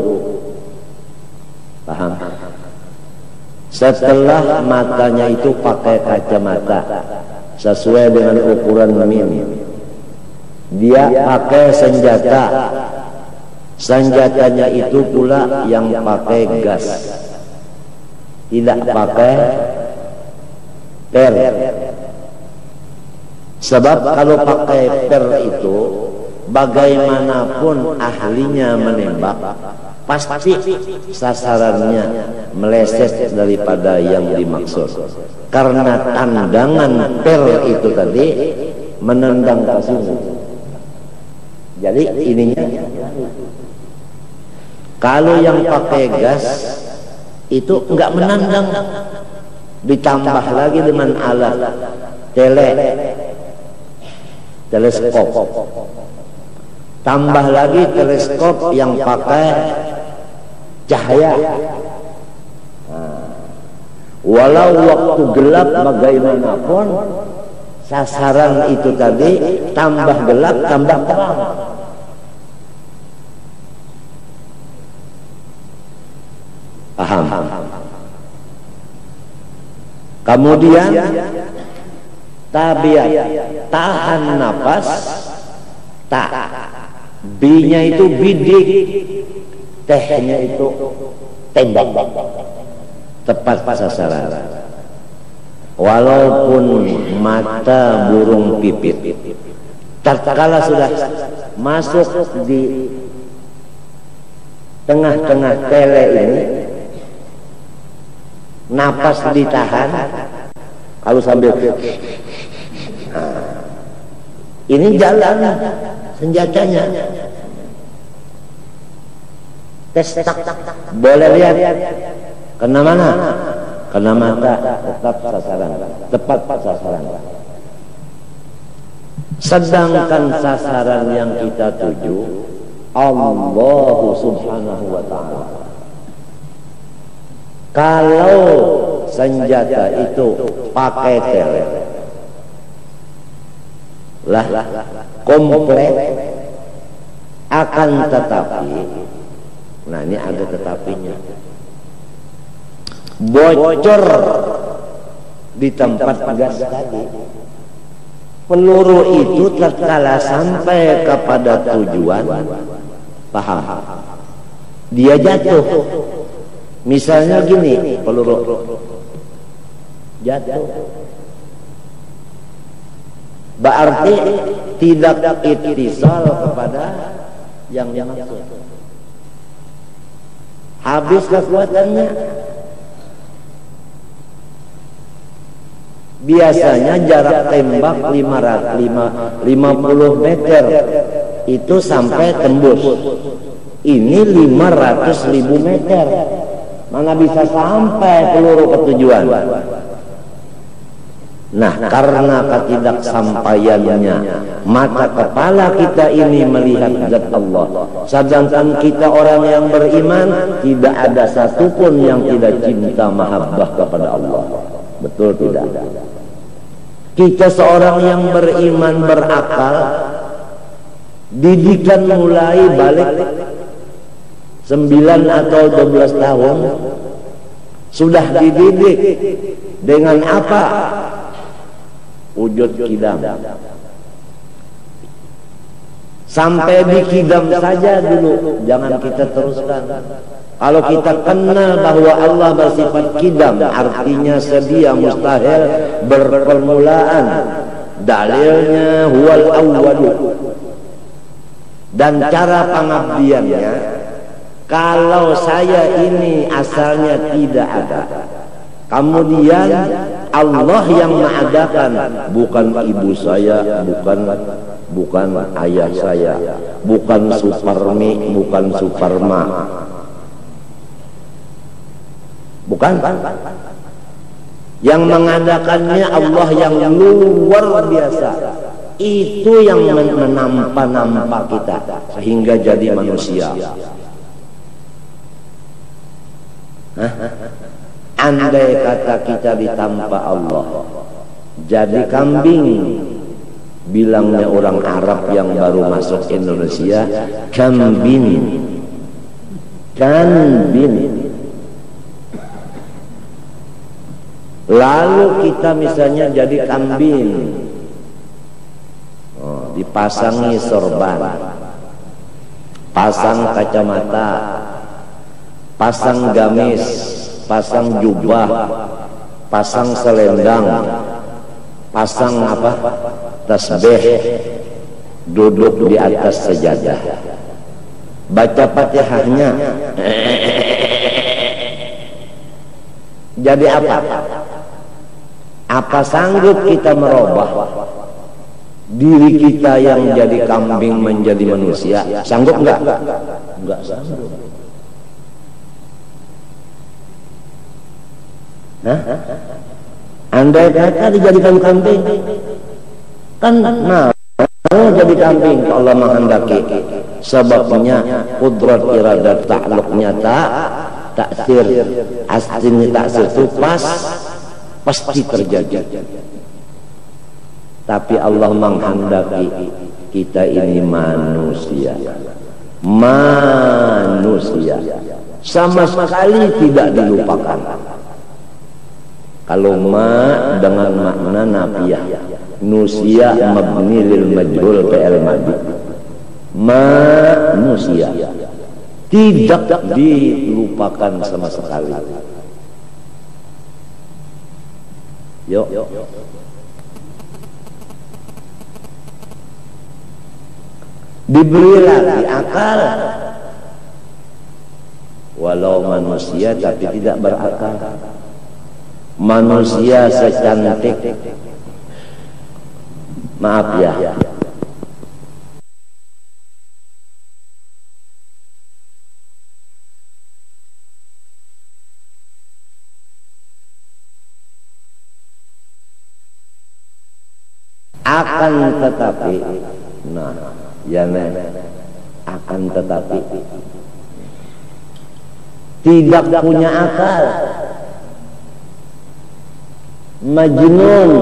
S1: paham? Setelah matanya itu pakai kacamata sesuai dengan ukuran minim, dia pakai senjata, senjatanya itu pula yang pakai gas, tidak pakai per. Sebab kalau pakai per itu, bagaimanapun ahlinya menembak, pasti sasarannya meleset daripada yang dimaksud, karena tandangan per itu tadi menendang ke sini. Jadi ininya, kalau yang pakai gas itu enggak menendang, ditambah lagi dengan alat teleskop, tambah lagi teleskop yang pakai cahaya. Walau waktu gelap bagaimanapun, sasaran itu tadi tambah gelap tambah terang. Paham? Kemudian tabiat, tahan napas, tak, B-nya itu bidik, T-nya itu tembak, tepat sasaran. Walaupun mata burung pipit, tatkala sudah
S2: masuk di tengah-tengah tele ini, napas ditahan, kalau sambil ini jalan senjatanya. Tes tak, boleh lihat kena mana? Kena mata, tetap sasaran, tepat sasaran. Sedangkan sasaran yang kita tuju Allah Subhanahu wa ta'ala. Kalau senjata itu pakai tele lah komplek, akan tetapi, nah ini ada tetapinya, bocor di tempat gas tadi, peluru itu tatkala sampai kepada tujuan, paham, dia jatuh. Misalnya gini, peluru jatuh, berarti tidak ittisal kepada yang dimaksud, habis kekuatannya. Biasanya jarak tembak 50 meter itu sampai tembus. Ini 500.000 meter, mana bisa sampai peluru ke tujuan. Nah, karena ketidaksampaiannya, mata kepala kita ini melihat zat Allah. Sedangkan kita orang yang beriman, tidak ada satupun yang tidak cinta mahabbah kepada Allah. Betul tidak? Kita seorang yang beriman, berakal, didikan mulai balik 9 atau 12 tahun, sudah dididik dengan apa? Wujud kidam. Sampai di kidam saja dulu, jangan kita teruskan. Kalau kita kenal bahwa Allah bersifat kidam, artinya sedia, mustahil, berpermulaan. Dalilnya huwal awwalu. Dan cara pengabdiannya, kalau saya ini asalnya tidak ada, kemudian Allah yang mengadakan, bukan ibu saya, bukan ayah saya, bukan Suparmi, bukan Suparma, bukan. Yang mengadakannya Allah yang luar biasa. Itu yang menampa kita sehingga jadi manusia. Andai kata kita ditampa Allah jadi kambing, bilangnya orang Arab yang baru masuk Indonesia, kambing. Lalu kita misalnya jadi kambing, dipasangi sorban, pasang kacamata, pasang gamis, pasang jubah, pasang selendang, pasang apa? Tasbih, duduk di atas sajadah, baca Fatihahnya. Jadi apa? Apa sanggup kita merubah diri kita yang jadi kambing menjadi manusia? Sanggup enggak? Enggak sanggup. Andai kata dijadikan kambing, kan mau jadi kambing, Allah menghendaki. Sebabnya kudrat iradat takluknya taksir, aslinya taksir itu pasti terjadi. Tapi Allah menghendaki kita ini manusia, sama sekali tidak dilupakan. Kalau ma dengan makna nafiyah, nusia mabni lil majhul fi'il madhi, manusia tidak dilupakan sama sekali. Yuk. diberi lagi akal. Walau manusia tapi tidak berakal. Manusia secantik, maaf ya, akan tetapi, nah ya akan tetapi tidak punya akal, majnun.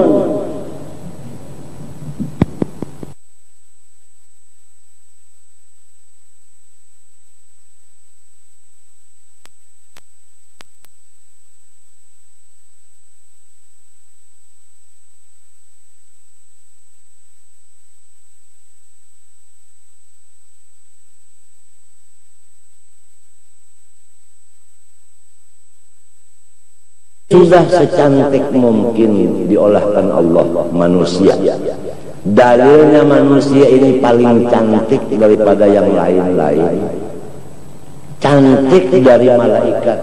S2: Sudah secantik mungkin diolahkan Allah manusia. Dalilnya manusia ini paling cantik daripada yang lain-lain. Cantik dari malaikat.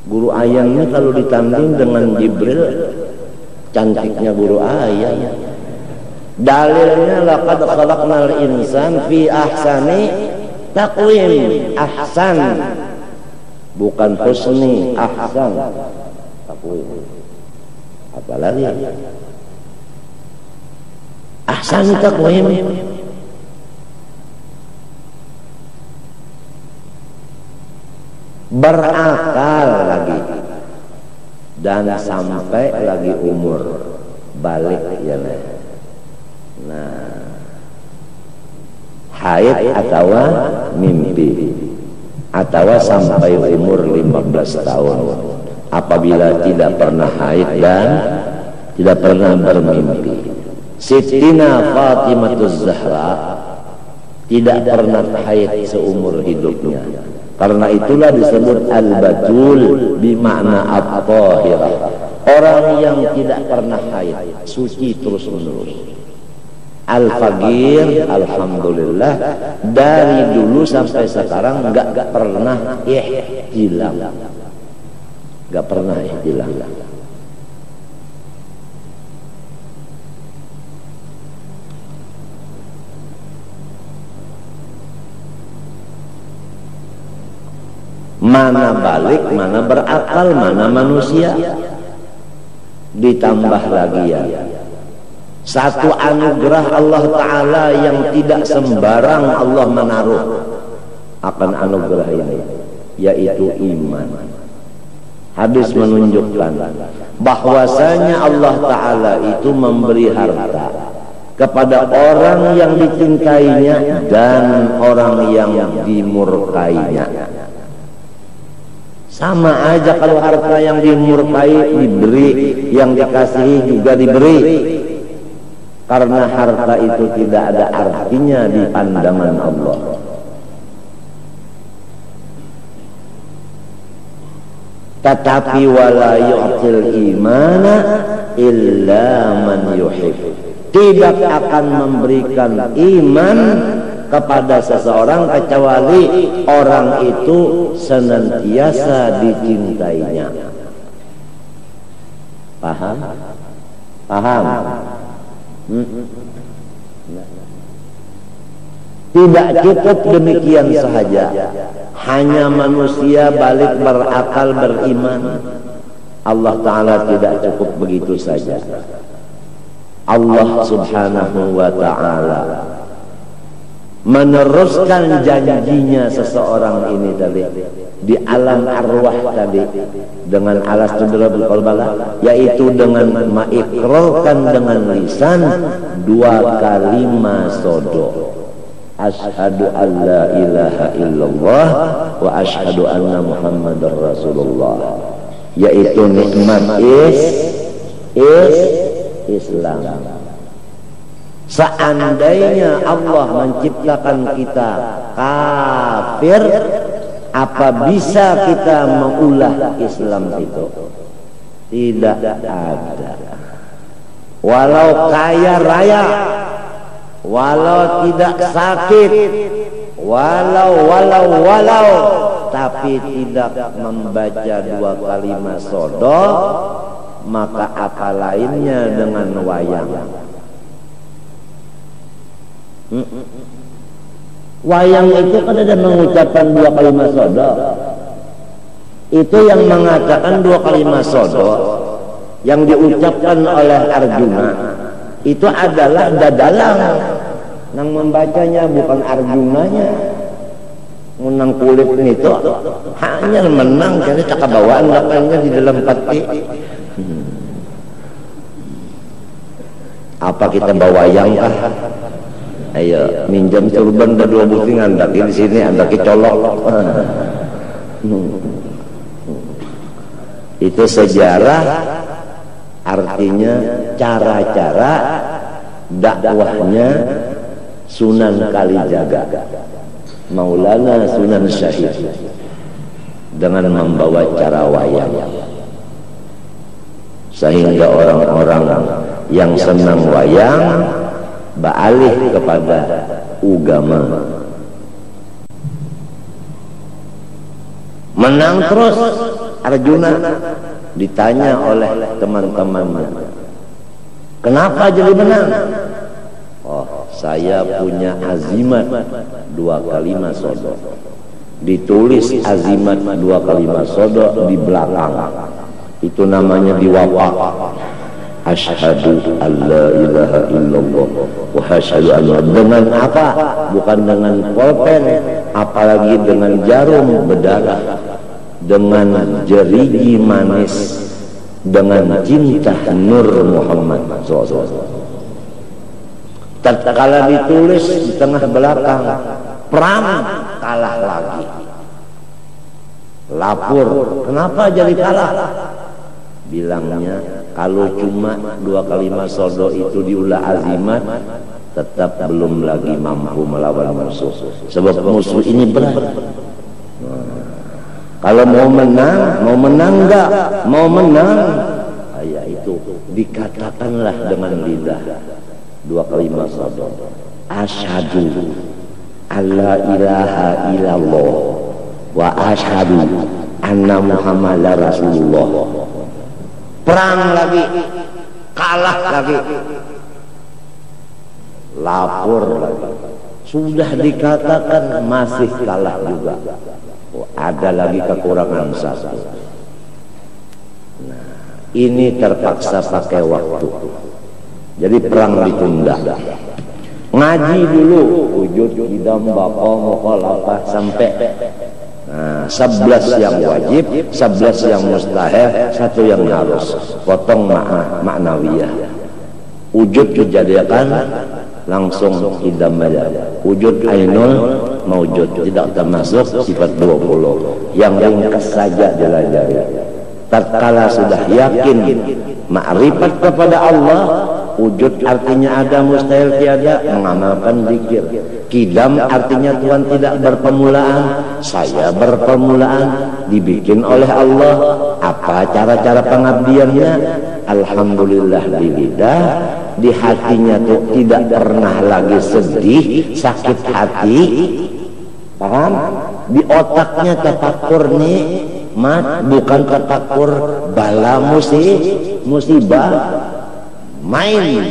S2: Guru ayamnya kalau ditanding dengan Jibril, cantiknya guru ayam. Dalilnya laqad khalaqnal insan fi ahsani taqwim. Ahsan, bukan husni, ahsan. Apalagi ahsan taqwim. Berakal lagi dan sampai lagi umur balik ya. Nah, haid atau mimpi atau sampai umur 15 tahun apabila tidak pernah haid dan tidak pernah bermimpi. Sittina Fatimatuz Zahra tidak pernah haid seumur hidupnya. Karena itulah disebut al-batul bimakna at-tahirah. Orang yang tidak pernah haid, suci terus menerus. Al-faqir, alhamdulillah, dari dulu sampai sekarang enggak pernah ihtilam. Enggak pernah ihtilam. Mana balik, mana berakal, mana manusia. Ditambah lagi ya, satu anugerah Allah Ta'ala yang tidak sembarang Allah menaruh akan anugerah ini, yaitu iman. Hadis menunjukkan bahwasanya Allah Ta'ala itu memberi harta kepada orang yang dicintainya dan orang yang dimurkainya. Sama aja kalau harta yang dimurkai diberi, yang dikasihi juga diberi. Karena harta itu tidak ada artinya di pandangan Allah. Tetapi wala yu'til imana illa man yuhib. Tidak akan memberikan iman kepada seseorang kecuali orang itu senantiasa dicintainya. Paham? Paham? Tidak cukup demikian saja. Hanya manusia balik berakal beriman. Allah Ta'ala tidak cukup begitu saja. Allah Subhanahu wa Ta'ala meneruskan janjinya seseorang ini tadi di alam arwah tadi dengan alas tudrabul qalbala, yaitu dengan mengikrarkan dengan lisan 2 kalimat sodo, asyhadu an la ilaha illallah wa asyhadu anna muhammadar rasulullah, yaitu nikmat Islam. Seandainya Allah menciptakan kita kafir, apa bisa kita mengulah Islam itu? Tidak ada. Walau kaya raya, walau tidak sakit, walau tapi tidak membaca 2 kalimat sodok, maka apa lainnya dengan wayang? Wayang itu kan ada mengucapkan 2 kalimat sodok. Itu yang mengatakan 2 kalimat sodok yang diucapkan oleh Arjuna itu adalah dadalang yang membacanya, bukan Arjunanya. Menang kulit itu hanya menang jadi tak bawaan lapangnya di dalam peti. Apa kita bawa wayang kah? Ayo minjam turban dan 2 buting andaki di sini, andaki colok. Itu sejarah, artinya cara-cara dakwahnya Sunan Kalijaga, Maulana Sunan Syahid, dengan membawa cara wayang, sehingga orang-orang yang senang wayang beralih kepada agama. Menang terus Arjuna, ditanya oleh teman-temannya, kenapa jadi menang? Oh, saya punya azimat 2 kalimat sodok. Ditulis azimat 2 kalimat sodok di belakang. Itu namanya diwapak. Asyhadu alla ilaha illallah wa asyhadu anna. Dengan apa? Bukan dengan pulpen, apalagi dengan jarum berdarah, dengan jeriji manis, dengan cinta Nur Muhammad SAW. Tatkala ditulis di tengah belakang, perang kalah lagi. Lapor, kenapa jadi kalah? Bilangnya kalau cuma 2 kalimat sodok itu diulah azimat, tetap belum lagi mampu melawan musuh. Sebab musuh ini berat. Kalau mau menang enggak? Mau menang, ya itu dikatakanlah dengan lidah 2 kalimat sodok. Asyhadu alla ilaha illallah wa asyhadu anna Muhammadar Rasulullah. Perang lagi, kalah lagi, lapor lagi. Sudah dikatakan masih kalah juga. Oh, ada lagi kekurangan satu. Nah, ini terpaksa pakai waktu. Jadi perang ditunda. Ngaji dulu, wujud idam bapa mukhalafah sampai 11 yang wajib, 11 yang mustahil, 1 yang harus. Potong maknawiyah. Wujud kejadian langsung idam aja. Wujud ainul maujud, tidak termasuk sifat 20. Yang ringkas saja jelajah. Tatkala sudah yakin makrifat kepada Allah, wujud artinya ada, mustahil tiada, mengamalkan zikir. Kidam artinya Tuhan tidak berpermulaan, saya berpermulaan, dibikin oleh Allah. Apa cara-cara pengabdiannya? Alhamdulillah di lidah, di hatinya tuh tidak pernah lagi sedih, sakit hati, paham? Di otaknya tafakur nikmat, bukan tafakur bala musibah. Main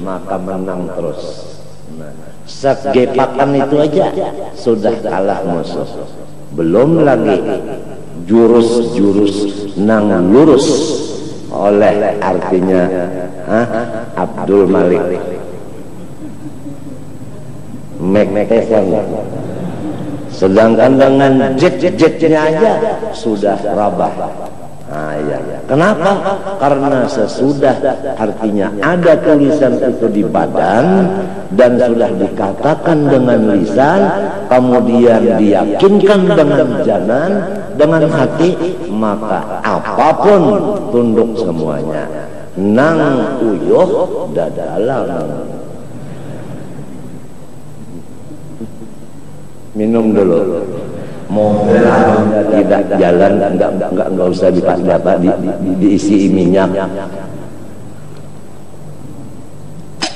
S2: maka menang terus. Segepakan itu aja sudah kalah musuh. Belum lagi jurus-jurus nang lurus oleh artinya Abdul Malik Mektesan. Sedangkan dengan jet-jetnya aja sudah rabah. Ya. Kenapa? Karena sesudah artinya ada tulisan itu di badan dan sudah dikatakan dengan lisan, kemudian diyakinkan dengan janan, dengan hati, maka apapun tunduk semuanya. Nang uyuh dadalang. Minum dulu. Mobilnya tidak jalan, enggak usah diisi minyak.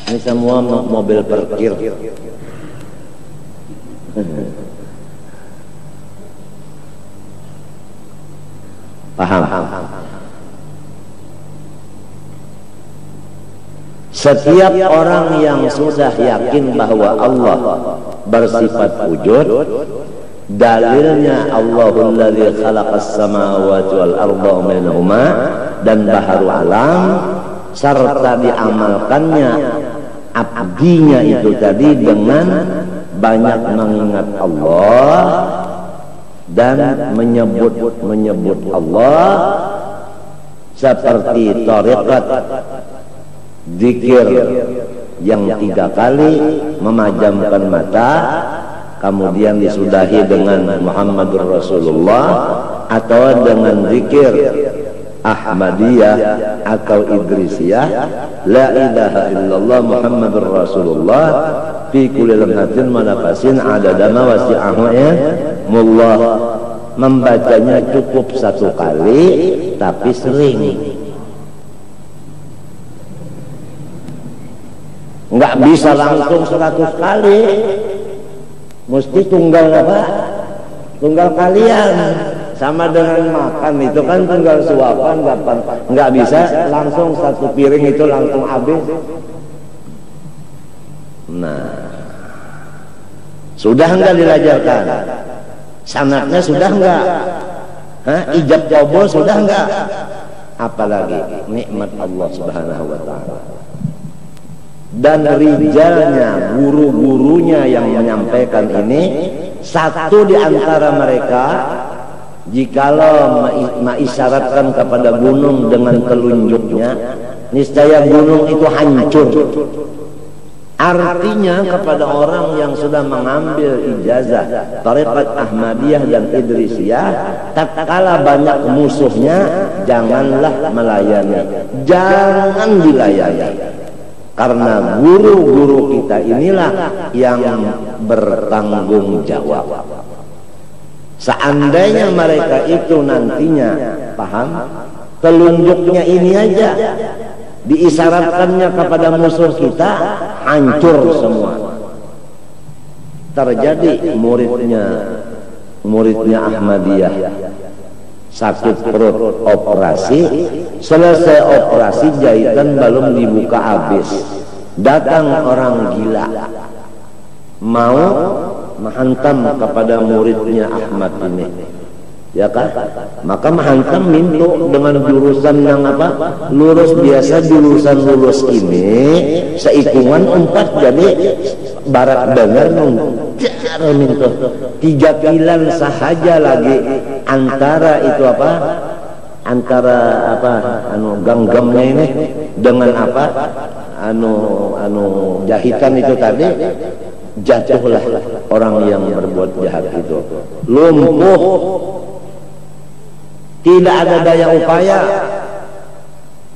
S2: Ini semua mobil parkir. Paham? Setiap orang yang sudah yakin bahwa Allah bersifat wujud, dalilnya Allahul ladzi khalaqas samawati wal arda wa bainahuma dan baharu alam, serta diamalkannya abdinya itu tadi dengan banyak mengingat Allah dan menyebut Allah, seperti thariqat zikir yang 3 kali memajamkan mata kemudian disudahi dengan Muhammadur Rasulullah, atau dengan zikir Ahmadiyah atau Idrisiyah, la ilaha illallah Muhammadur Rasulullah fi kulli lamhatin manafasin adada ma wasi'ahu mullah. Membacanya cukup 1 kali tapi sering, nggak bisa langsung 100 kali, mesti tunggal apa? Tunggal kalian. Sama dengan makan itu kan tunggal suapan, nggak bisa langsung 1 piring itu langsung habis. Nah, sudah nggak dilajarkan? Sanatnya sudah nggak? Ijab qabul sudah nggak? Apalagi nikmat Allah Subhanahu wa Ta'ala. Dan rijalnya, guru-gurunya yang menyampaikan ini, satu di antara mereka jikalau mengisyaratkan kepada gunung dengan telunjuknya, niscaya gunung itu hancur. Artinya kepada orang yang sudah mengambil ijazah thariqat Ahmadiyah dan Idrisiyah, tatkala banyak musuhnya, janganlah melayani, jangan dilayani. Karena guru-guru kita inilah yang bertanggung jawab. Seandainya mereka itu nantinya, paham, telunjuknya ini aja diisyaratkannya kepada musuh kita, hancur semua. Terjadi muridnya Ahmadiyah sakit perut, operasi, selesai operasi jahitan belum dibuka habis, datang orang gila mau menghantam kepada muridnya Ahmad ini, ya kan? Maka menghantam mintu dengan jurusan yang apa? Lurus. Biasa jurusan lurus ini seikungan 4, jadi barat dengar cara mintu 3 kilan sahaja lagi antara itu apa? Antara apa? Ganggamnya ini dengan apa? Jahitan itu tadi, jatuhlah orang yang berbuat jahat itu, lumpuh, tidak ada daya upaya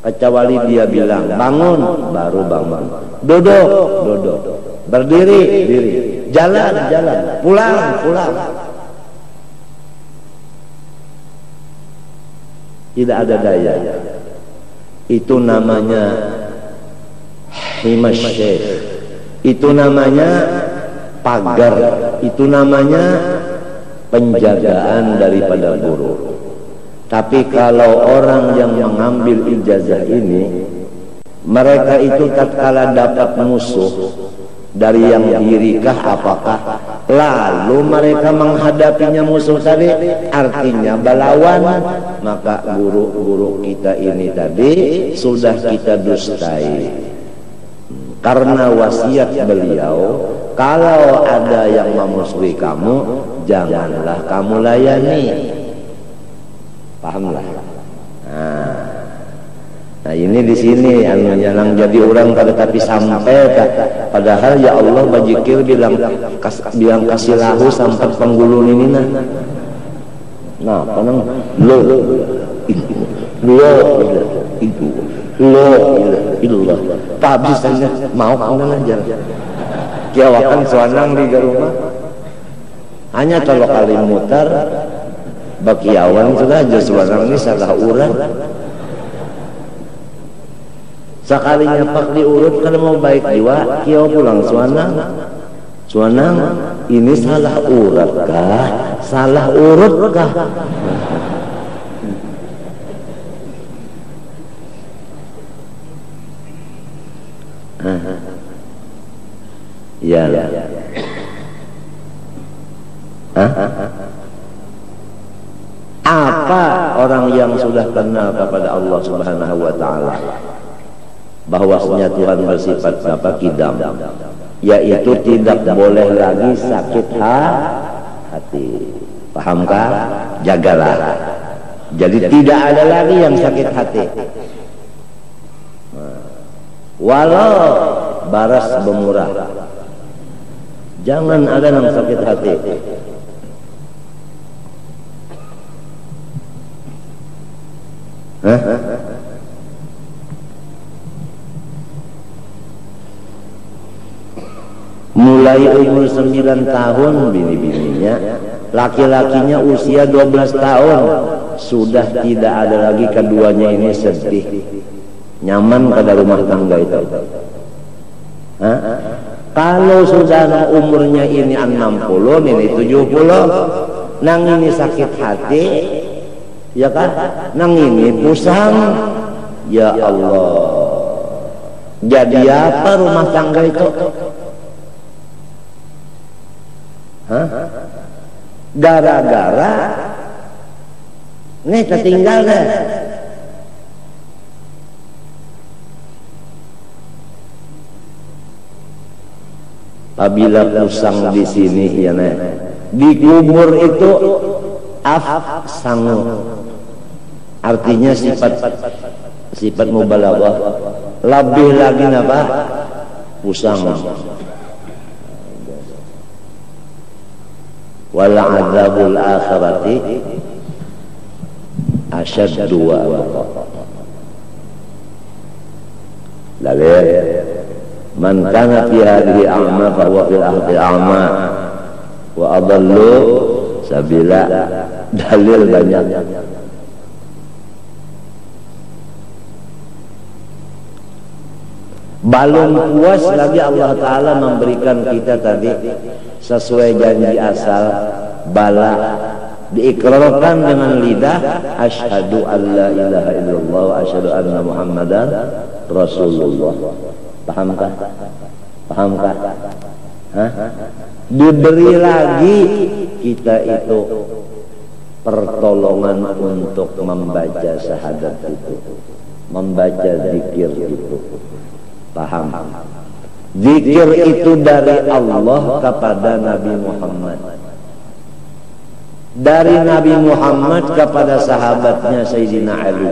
S2: kecuali dia bilang bangun, baru bangun, duduk, berdiri, diri, jalan, pulang. Tidak ada daya. Itu namanya himasyekh, itu namanya pagar, itu namanya penjagaan daripada guru. Tapi kalau orang yang mengambil ijazah ini, mereka itu tatkala dapat musuh dari yang dirikah apakah, lalu mereka menghadapinya musuh tadi, artinya balawan, maka guru-guru kita ini tadi sudah kita dustai. Karena wasiat beliau, kalau ada yang memusuhi kamu, janganlah kamu layani. Pahamlah. Nah ini di sini yang jadi orang tapi sampai padahal ya Allah bajikir bilang kasih lahu sampai penggulun ini nah panang lo tak bisanya mau kamu aja kiawakan suanang di rumah hanya kalau kali mutar bakiawan sudah aja suanang ini salah urang Sekalinya pak diurut kalau mau baik jiwa, kieu pulang suanang, ini salah urat kah? Salah urut kah? Ya. Apa orang yang sudah kenal kepada Allah Subhanahu wa taala bahwasanya Tuhan bersifat kidam, yaitu tidak boleh lagi sakit hati. Pahamkah? Jagalah. Jadi tidak ada lagi yang sakit hati. Walau baras bermurah, jangan ada yang sakit hati. Mulai umur 9 tahun bini-bininya, laki-lakinya usia 12 tahun, sudah tidak ada lagi keduanya ini sedih, nyaman pada rumah tangga itu. Kalau sudah umurnya ini 60, ini 70, nang ini sakit hati, ya kan? Nang ini pusang, ya Allah. Jadi apa rumah tangga itu? Gara-gara nih tertinggal deh. Apabila pusang di sini ya nih, di kubur itu sangu, artinya sifat mubalaghah, lebih lagi apa? Pusang. Wal adzabul akhirati asyaddu wa abqa. Lalu man kana fi hadhihi a'ma fa huwa fil akhirati a'ma wa adallu sabila. Dalil banyak. Belum puas lagi Allah Ta'ala memberikan kita tadi sesuai janji asal, bala diikrarkan dengan lidah, asyhadu an la ilaha illallah wa asyhadu anna muhammadan rasulullah. Pahamkah? Pahamkah? Diberi lagi kita itu pertolongan untuk membaca syahadat itu, membaca zikir itu. Paham? Zikir itu dari Allah kepada Nabi Muhammad, dari Nabi Muhammad kepada sahabatnya Sayyidina Ali,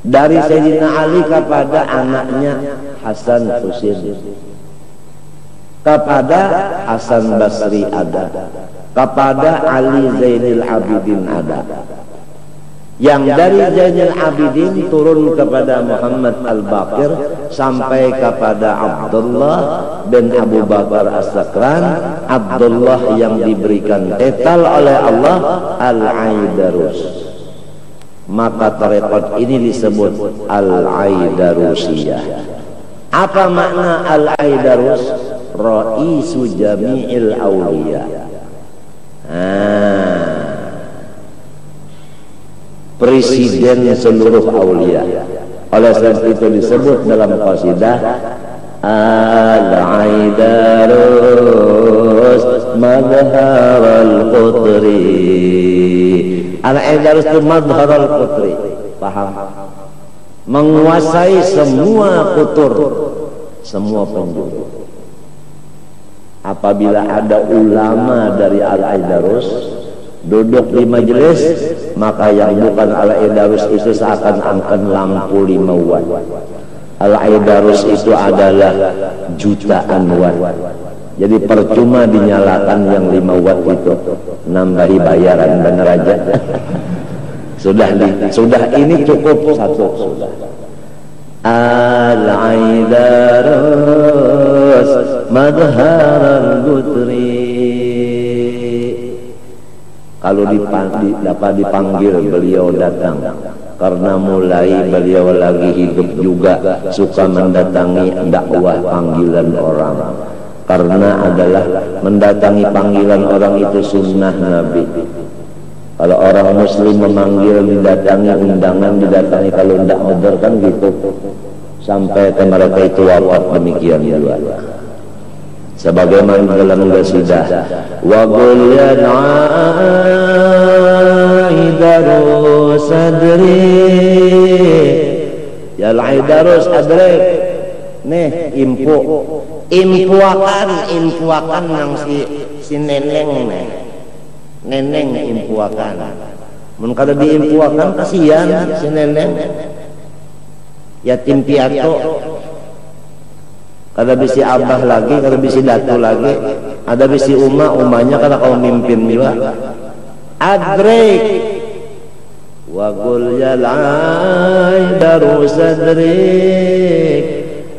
S2: dari Sayyidina Ali kepada anaknya Hasan Husain, kepada Hasan Basri ada, kepada Ali Zainil Abidin ada, yang dari Zainal Abidin turun kepada Muhammad Al-Baqir sampai kepada Abdullah dan Abu Bakar As-Sakran. Abdullah yang diberikan tetal oleh Allah Al-Aidarus, maka tarekat ini disebut Al-Aidarusiyah. Apa makna Al-Aidarus? Ra'isu jami'il awliya, presiden seluruh aulia. Oleh sebab itu disebut dalam qasidah Al-Aidarus madharul qutri. Al-Aidarus itu madharul qutri. Paham? Menguasai semua kutur, semua penjuru. Apabila ada ulama dari Al-Aidarus duduk di majelis, maka yang bukan Al-Aidarus itu seakan-akan lampu 5 watt. Al-Aidarus itu adalah jutaan watt. Jadi percuma dinyalakan yang 5 watt itu, nambahi bayaran bener aja. Sudah ini cukup satu sudah. Al-Aidarus madharul qutri. Kalau dapat dipanggil beliau datang, karena mulai beliau lagi hidup juga suka mendatangi dakwah panggilan orang, karena adalah mendatangi panggilan orang itu sunnah Nabi. Kalau orang muslim memanggil, didatangi, undangan didatangi, kalau tidak order kan gitu, sampai ke mereka itu wafat demikian juga. Sebagaimana dalam qasidah, wa qul ya aidaru sadri, ya aidaru sadri, nih impuakan yang si neneng impuakan. Mun kada diimpuakan kasihan si neneng, yatim piatu. Kada bisi abah lagi, kada bisi datu lagi, ada bisi umahnya kada kau mimpin juga. Adrik wa qul ya aidaru sadrik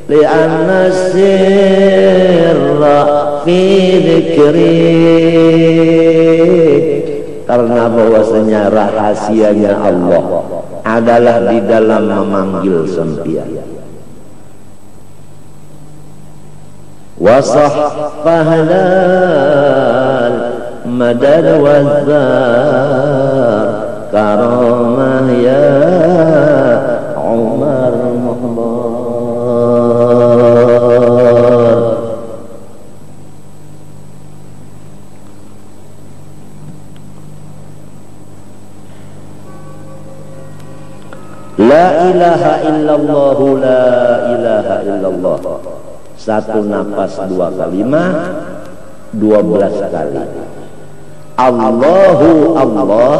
S2: li anna sirra fi dzikri, karena bahwasanya rahasianya Allah adalah di dalam memanggil sempian. Wasah fahlal madad wazar karamah ya Umar Muhammad. La ilaha illallah, la ilaha illallah. Satu napas dua kalimat 12 kali. Allahu Allah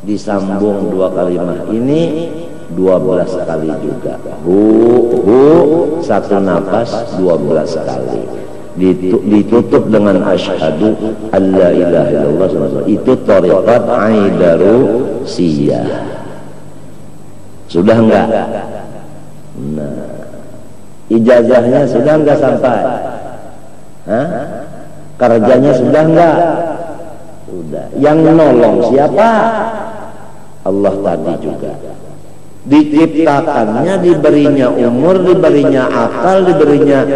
S2: disambung dua kalimat ini 12 kali juga. Hu satu napas 12 kali. Ditutup dengan asyhadu alla ilaha illallah. Itu thariqat Aidarusiyah. Sudah enggak? Nah, ijazahnya sudah enggak sampai? Hah? Kerjanya sudah enggak? Sudah. Yang menolong siapa? Allah tadi juga. Diciptakannya, diberinya umur, diberinya akal, diberinya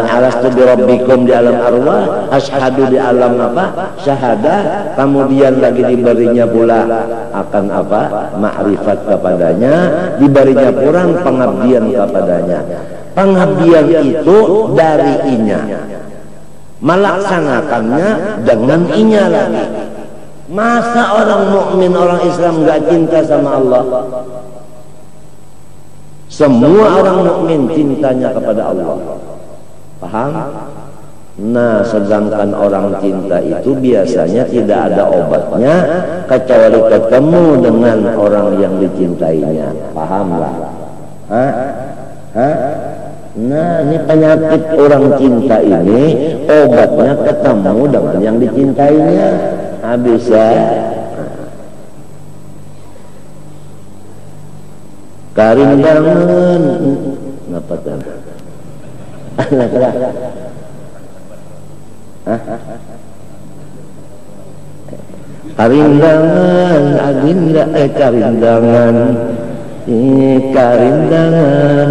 S2: alastu birabbikum di alam arwah, asyhadu di alam apa? Syahadah. Kemudian lagi diberinya pula akan apa? Ma'rifat kepadanya, diberinya kurang pengabdian kepadanya. Pengabdian itu dari inya, melaksanakannya dengan inya lagi. Masa orang mukmin, orang Islam enggak cinta sama Allah? Semua orang mukmin cintanya kepada Allah. Paham? Nah, sedangkan orang cinta itu biasanya tidak ada obatnya kecuali ketemu dengan orang yang dicintainya. Pahamlah? Nah, ini penyakit orang cinta ini, obatnya ketemu dengan yang dicintainya. Habis ya. Karindangan ngapa tuh? Karindangan aginda karindangan karindangan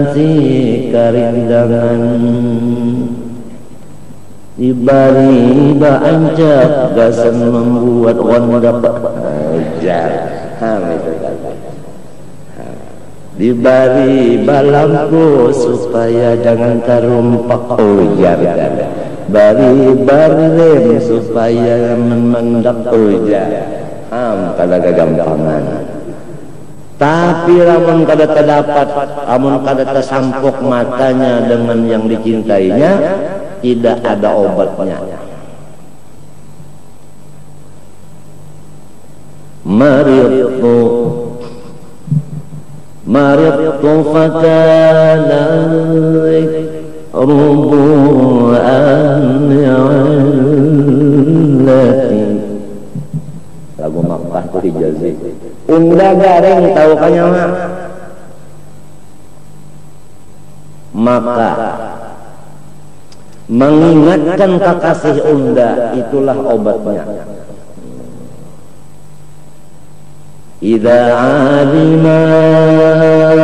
S2: tiba-tiba ancap gasan membuat wandak ajar. Dibari balamku supaya jangan terumpak ujar. Bari barlem supaya mendak ujar. Kada gagampangan. Tapi lamun kada terdapat, lamun kada tersampok matanya dengan yang dicintainya, tidak ada obatnya. Maridtu fakana rubu'an illati. Lagu Makkah tu Hijazi. Unda garing tahu kanya maka mengingatkan kekasih unda itulah obatnya. idza aliman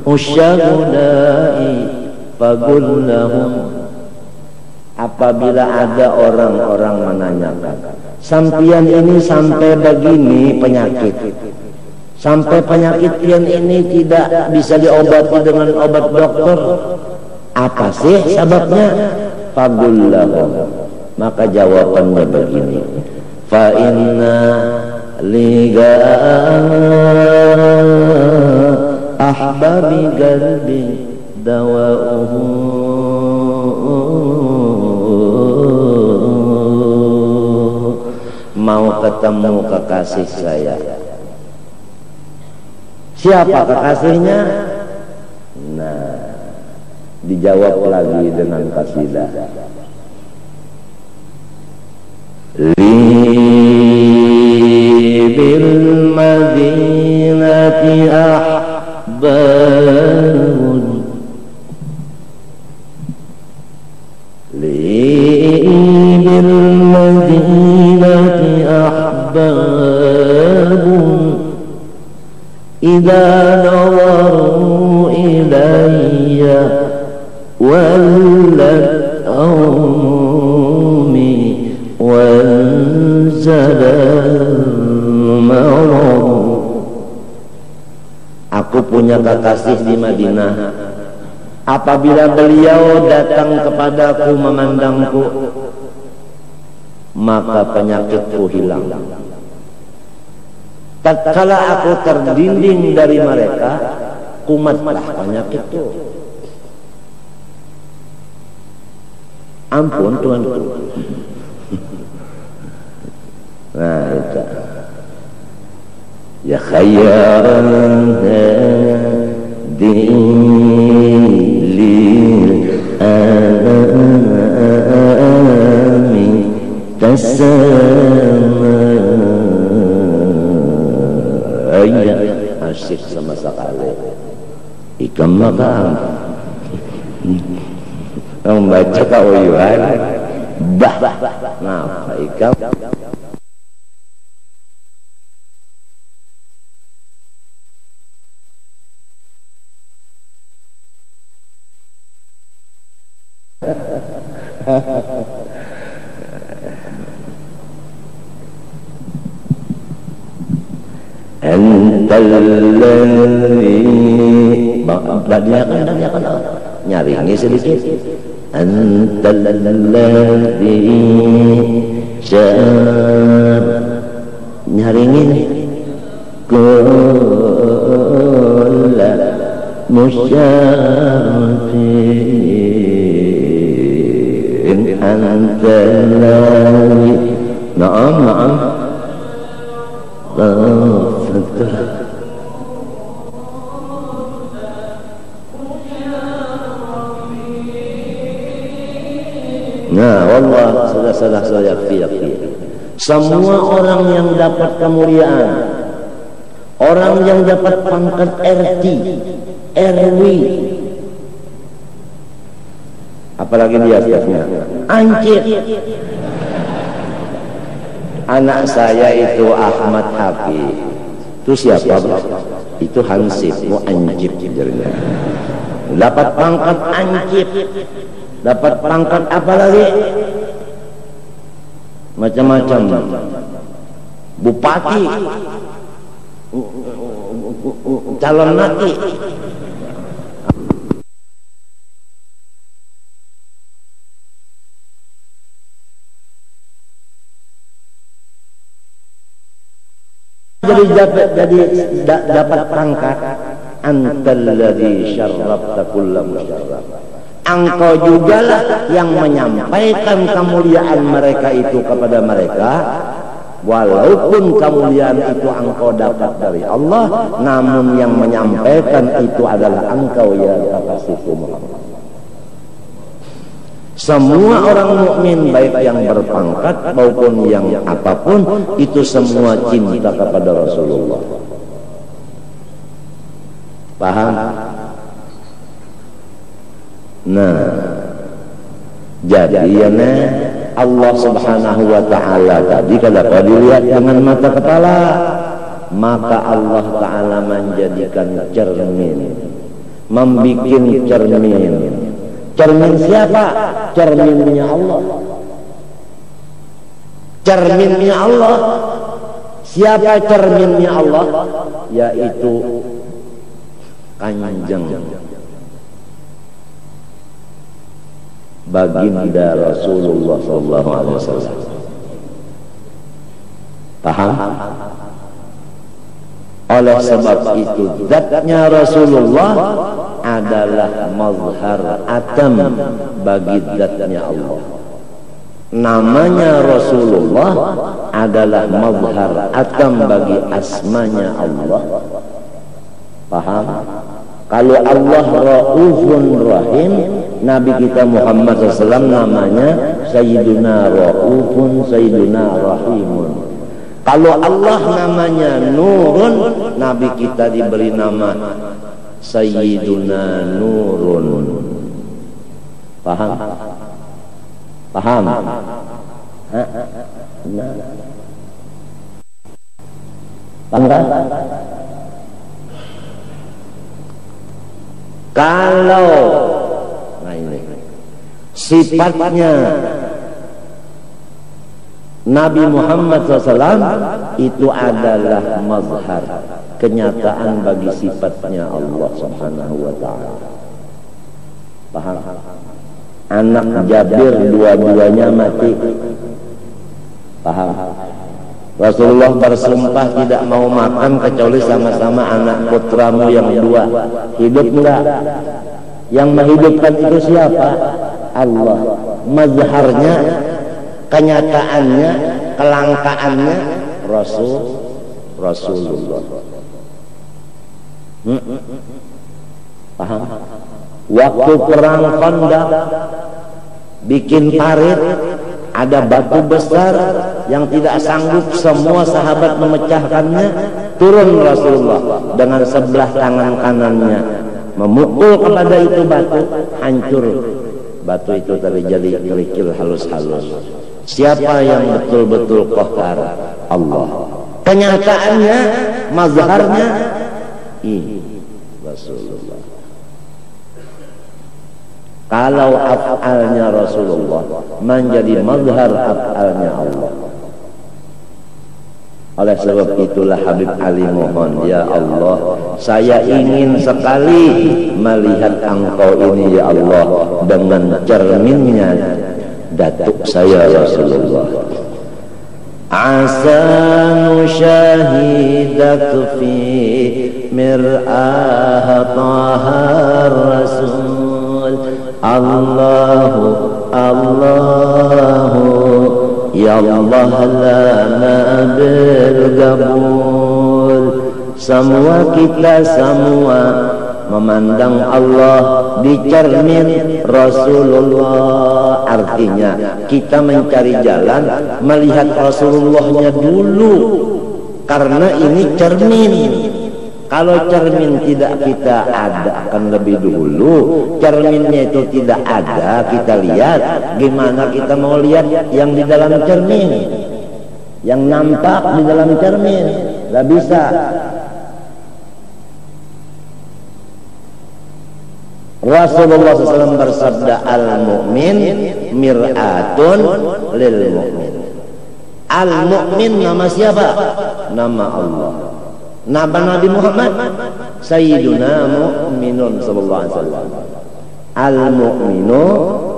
S2: usyagudai faqul lahum, apabila ada orang-orang menanyakan, sampian ini sampai begini penyakit, sampai penyakit pian ini tidak bisa diobati dengan obat dokter, apa sih sebabnya? Faqul lahum, maka jawabannya begini, fa inna liga ahbabi qalbi dawa'uhu, mau ketemu kekasih saya. Siapa kekasihnya? Nah, dijawab lagi dengan kasidah. Li bil madinati ahbabun, li bil madinati ahbabun idza nawaru ilayya wallat ummi wanzalal marad. Aku punya kekasih di Madinah. Apabila beliau datang kepadaku memandangku, maka penyakitku hilang. Tatkala aku terdinding dari mereka, kumatlah penyakitku. Ampun Tuanku. Nah itu. Ya khayran dilil alami tasama. Ayah asyik sama sekali. Ikam makam membaca kauyuhan bah nah ikam Dadiakan nyaringi sedikit. Antalladzi syar, nyaringin kulla musyarifin antalladzi. Naam nah, wallah salah saya yakfi. Semua orang yang dapat kemuliaan, orang yang dapat pangkat RT, RW, apalagi dia siapnya Ancit. Anak saya itu Ahmad Hafi. Itu siapa? Itu Hansip, mau Ancit jadinya. Dapat pangkat Ancit. Dapat pangkat apa lagi? Macam-macam. Bupati, calon naki. Jadi dapat pangkat antalladzi syarrafta kulla musyarraf. Engkau jugalah yang menyampaikan kemuliaan mereka itu kepada mereka, walaupun kemuliaan itu engkau dapat dari Allah, namun yang menyampaikan itu adalah engkau ya kekasihku Muhammad. Semua orang mukmin baik yang berpangkat maupun yang apapun itu semua cinta kepada Rasulullah. Paham? Nah, jadi ya Allah Subhanahu wa ta'ala tadi kalau dilihat dengan mata kepala, maka Allah Ta'ala menjadikan cermin, membikin cermin. Cermin siapa? Cerminnya Allah. Cerminnya Allah. Siapa cerminnya Allah? Yaitu Kanjeng baginda Rasulullah SAW. Paham? Oleh sebab itu zatnya Rasulullah adalah mazhar atam bagi zatnya Allah. Namanya Rasulullah adalah mazhar atam bagi asmanya Allah. Paham? Kalau Allah Raufun Rahim, Nabi kita Muhammad SAW namanya Sayyiduna Raufun, Sayyiduna Rahimun. Kalau Allah namanya Nurun, Nabi kita diberi nama Sayyiduna Nurun. Paham? Paham? Paham? Kalau nah ini sifatnya Nabi Muhammad SAW itu adalah mazhar, kenyataan bagi sifatnya Allah Subhanahu wa Ta'ala. Paham? Anak Jabir dua-duanya mati. Paham? Rasulullah bersumpah tidak mau makan kecuali sama-sama anak putramu yang dua. Hidup enggak? Yang menghidupkan itu siapa? Allah. Mazharnya, kenyataannya, kelangkaannya Rasulullah. Paham? Waktu perang Khandaq bikin parit, ada batu besar yang tidak sanggup semua sahabat memecahkannya, turun Rasulullah dengan sebelah tangan kanannya memukul kepada itu batu, hancur batu itu terjadi kerikil halus-halus. Siapa yang betul-betul qahar? Allah. Kenyataannya, mazharnya ini Rasulullah. Kalau af'alnya Rasulullah menjadi mazhar af'alnya Allah. Oleh sebab itulah Habib Ali mohon, ya Allah, saya ingin sekali melihat Engkau ini ya Allah dengan cerminnya datuk saya Rasulullah. Asa nusyahidak fi mir'ah tahar Rasul. Allahu Allahu ya Allah lana bil qabul. Semua kita semua memandang Allah di cermin Rasulullah. Artinya kita mencari jalan melihat Rasulullahnya dulu, karena ini cermin. Kalau cermin tidak kita adakan lebih dulu, cerminnya itu tidak ada, kita lihat, gimana kita mau lihat yang di dalam cermin, yang nampak di dalam cermin? Gak bisa. Rasulullah SAW bersabda, al-mu'min mir'atun lil mu'min. Al-mu'min nama siapa? Nama Allah. Nama Nabi Muhammad Sayyiduna Mu'minun sallallahu alaihi wasallam. Al-mu'minu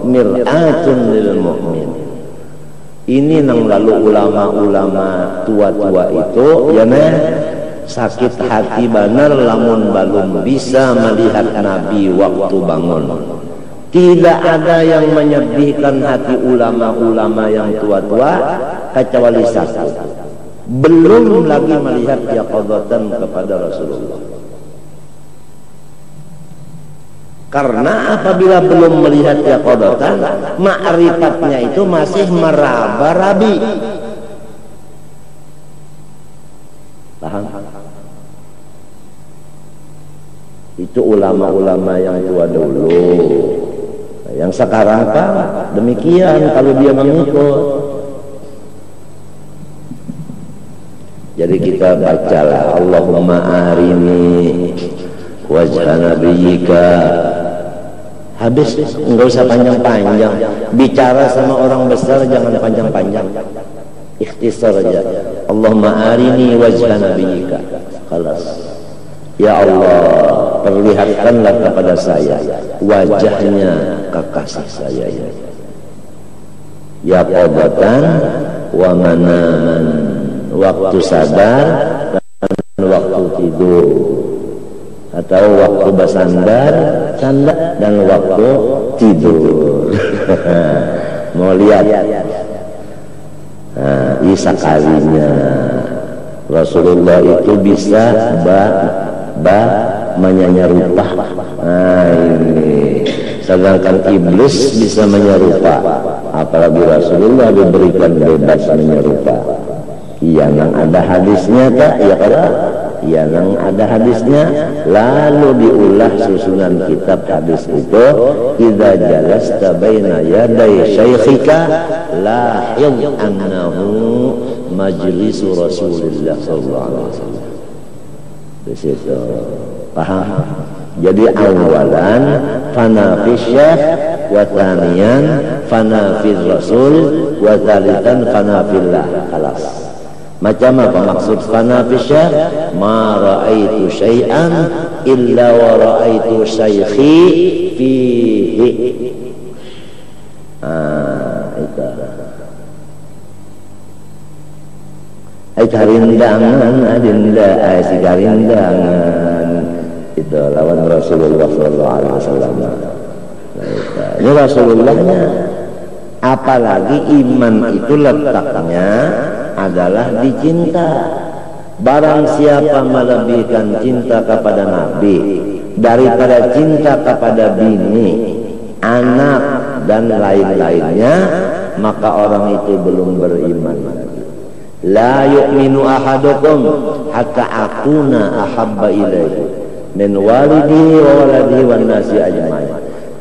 S2: mir'atun lil mu'min. Ini nang lalu ulama-ulama tua-tua itu ya nah, sakit hati benar lamun balum bisa melihat Nabi waktu bangun. Tidak ada yang menyedihkan hati ulama-ulama yang tua-tua kecuali satu, belum lagi melihat yaqadzatan kepada Rasulullah. Karena apabila belum melihat yaqadzatan, ma'rifatnya itu masih meraba-rabi. Paham? Itu ulama-ulama yang tua dulu. Yang sekarang kan demikian kalau dia mengikut. Jadi Jadi kita bacalah Allahumma arini wajha nabiyyika. Habis, enggak usah panjang-panjang. Bicara sama orang besar jangan panjang-panjang. Ikhtisar aja. Allahumma arini wajha nabiyyika. Khalas. Ya Allah, perlihatkanlah kepada saya wajahnya kekasih saya ini. Ya qadatan wa manaman, waktu sadar dan waktu tidur, atau waktu bersandar dan waktu tidur. Mau lihat? Nah, isa kalinya Rasulullah itu bisa menyerupa. Nah ini, sedangkan iblis bisa menyerupa, apalagi Rasulullah diberikan bebas menyerupa. Iya, nang ada hadisnya tak? Ya kalau iya, nang ada hadisnya, lalu diulah susunan kitab hadis itu. Idza jalasta baina yaday syaikhika lahid annahu majlisu Rasulullah sallallahu alaihi wasallam. Di situ paham. Jadi awalan fana fi syekh, wa thaniyan fana fi rasul, wa thalithan fana fillah. Khalas. Macam apa maksud fana fi syekh? Ma ra'aitu syai'an illa wa ra'aitu syaikhi fihi. Itu. Ay karindangan adinda, ay si karindangan itu lawan Rasulullah sallallahu alaihi wasallam. Ini Rasulullahnya. Apalagi iman itu letaknya adalah di cinta. Barang siapa melebihkan cinta kepada Nabi daripada cinta kepada bini, anak dan lain-lainnya, maka orang itu belum beriman lagi. La yu'minu ahadukum hatta akuna ahabba ilaihi min walidihi wa waladihi wan nasi ajmain.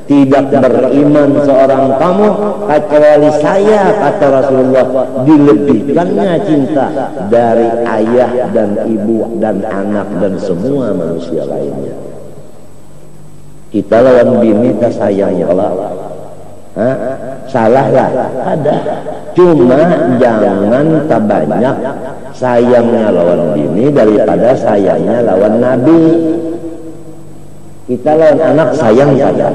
S2: Tidak beriman seorang kamu kecuali saya, kata Rasulullah, dilebihkannya cinta dari ayah dan ibu dan anak dan semua manusia lainnya. Kita lawan bini tak sayang ya Allah. Salah lah, ada. Cuma jangan tak banyak sayangnya lawan bini daripada sayangnya lawan Nabi. Kita lawan anak sayang saja.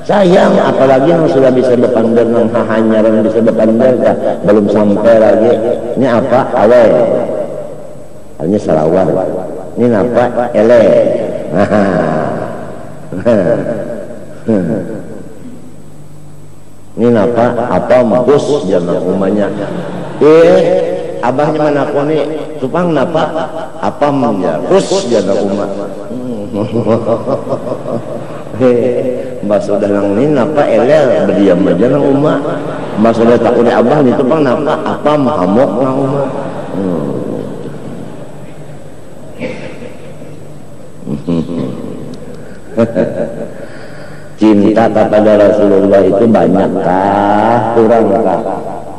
S2: Sayang, apalagi yang sudah bisa berpandar, yang hanyaran bisa berpandar, belum sampai lagi. Ini apa? Awe. Ini salawat. Ini apa? Ele. Ini apa? Apa mampus jangan umanya. Abahnya mana aku nih? Tupang napa? Apa menja? Terus jangan umat. Mbak sudah nang ini napa elel berdiam aja nang umat. Mbak sudah takut abah nih tupang napa? Apa mahamok nang umat. Cinta kepada Rasulullah itu banyakkah, kurangkah?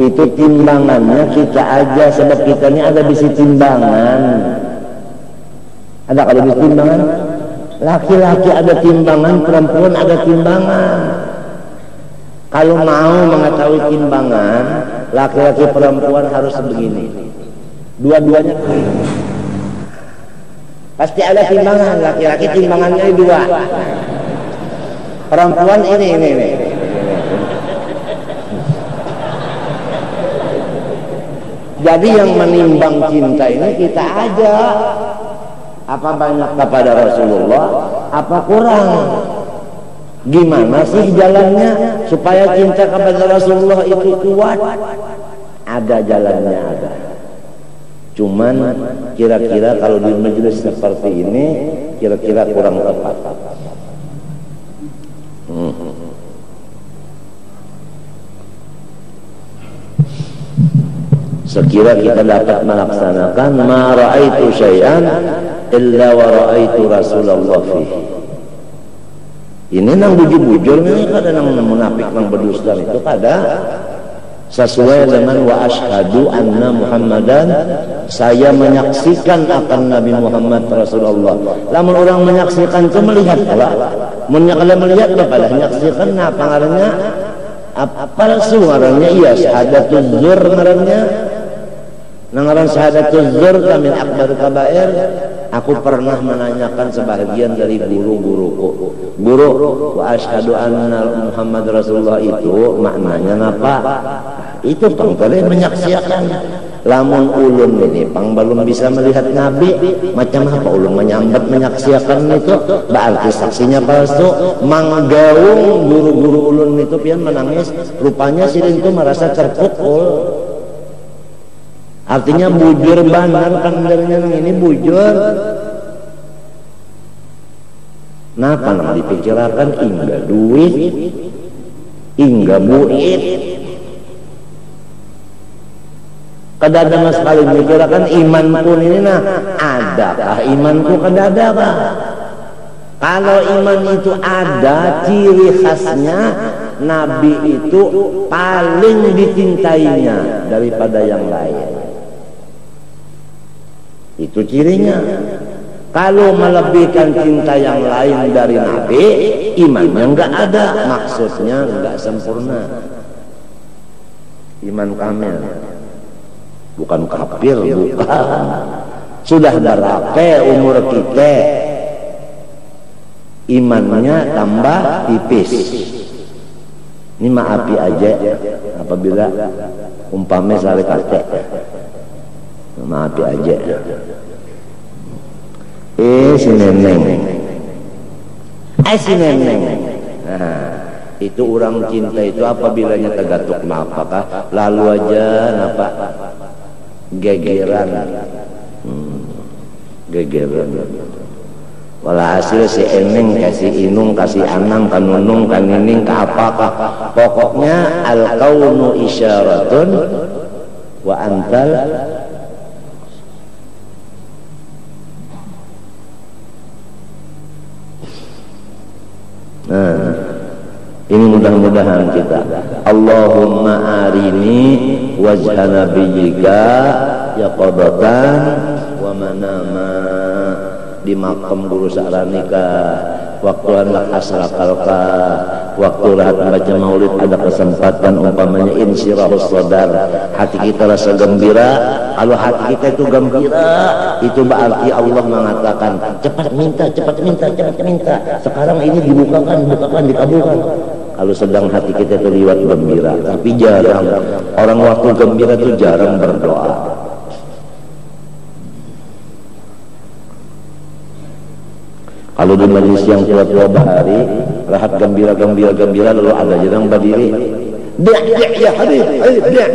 S2: Itu timbangannya kita aja, sebab kita ini ada bisi timbangan. Ada kalau bisi timbangan? Laki-laki ada timbangan, perempuan ada timbangan. Kalau mau mengetahui timbangan, laki-laki perempuan harus begini. Dua-duanya pasti ada timbangan. Laki-laki timbangannya dua. Perempuan ini. Jadi yang menimbang cinta ini kita aja. Apa banyak kepada Rasulullah, apa kurang? Gimana sih jalannya supaya cinta kepada Rasulullah itu kuat? Ada jalannya, ada. Cuman kira-kira kalau di majelis seperti ini kira-kira kurang tepat. Sekira kita dapat melaksanakan ma ra'aitu syai'an illa wa ra'aitu Rasulullah fihi. Ini nang bujur-bujur ini kada nang munafik nang berdusta itu kada. sesuai dengan wa asyhadu anna Muhammadan, saya menyaksikan akan Nabi Muhammad Rasulullah. Lamun orang menyaksikan itu melihat pula. Kalau melihat bapalah menyaksikan apa ngarannya? Palsu ngarannya, iya syahadatul zur ngarannya. Ngaran syahadatul zur min akbar kabair. Aku pernah menanyakan sebahagian dari guru-guruku. Guru, wa asyhadu anna Muhammad Rasulullah itu maknanya apa? Itu pang boleh menyaksikan. Lamun ulun ini pang belum bisa melihat Nabi, macam apa ulun menyambat menyaksikan itu? Berarti saksinya palsu. Manggaung guru-guru ulun itu pian menangis. Rupanya silin itu merasa terpukul. Artinya bujur benar kandarnya ini bujur. Napa nang dipikirakan hingga duit, hingga buit. Kadada mas sekali dipikirakan iman pun ini nah, adakah imanku kadadakah? Kalau iman itu ada, ciri khasnya Nabi itu paling dicintainya daripada yang lain. Itu cirinya. Kalau melebihkan cinta yang lain dari Nabi, imannya enggak ada, maksudnya enggak sempurna. Iman kamil, bukan kafir, bukan. Sudah berapa umur kita, imannya tambah tipis. Ini maafi aja apabila umpamanya sare kate. Maafi aja. Si neneng. Si neneng. Nah, itu orang cinta itu apabilanya tegatuk apakah lalu aja napa gegeran. Gegeran. Walhasil si eneng kasih inung kasih anang kanunung kanining ka apakah, pokoknya al kaunu isyaratun wa antal ini mudah-mudahan kita Allahumma arini wajha nabiyyika yaqadatan wa manama di makam guru sa'ranika waktu anak asrakalka waktu rahat membaca maulid ada kesempatan umpamanya insyirahus sadar hati kita rasa gembira. Kalau hati kita itu gembira itu berarti Allah mengatakan cepat minta sekarang ini dibukakan dikabulkan. Kalau sedang hati kita itu liwat gembira, tapi jarang orang waktu gembira itu jarang berdoa. Kalau di majlis yang tua-tua bahari, rahat gembira lalu ada jarang berdiri. Dia ya Habib, dia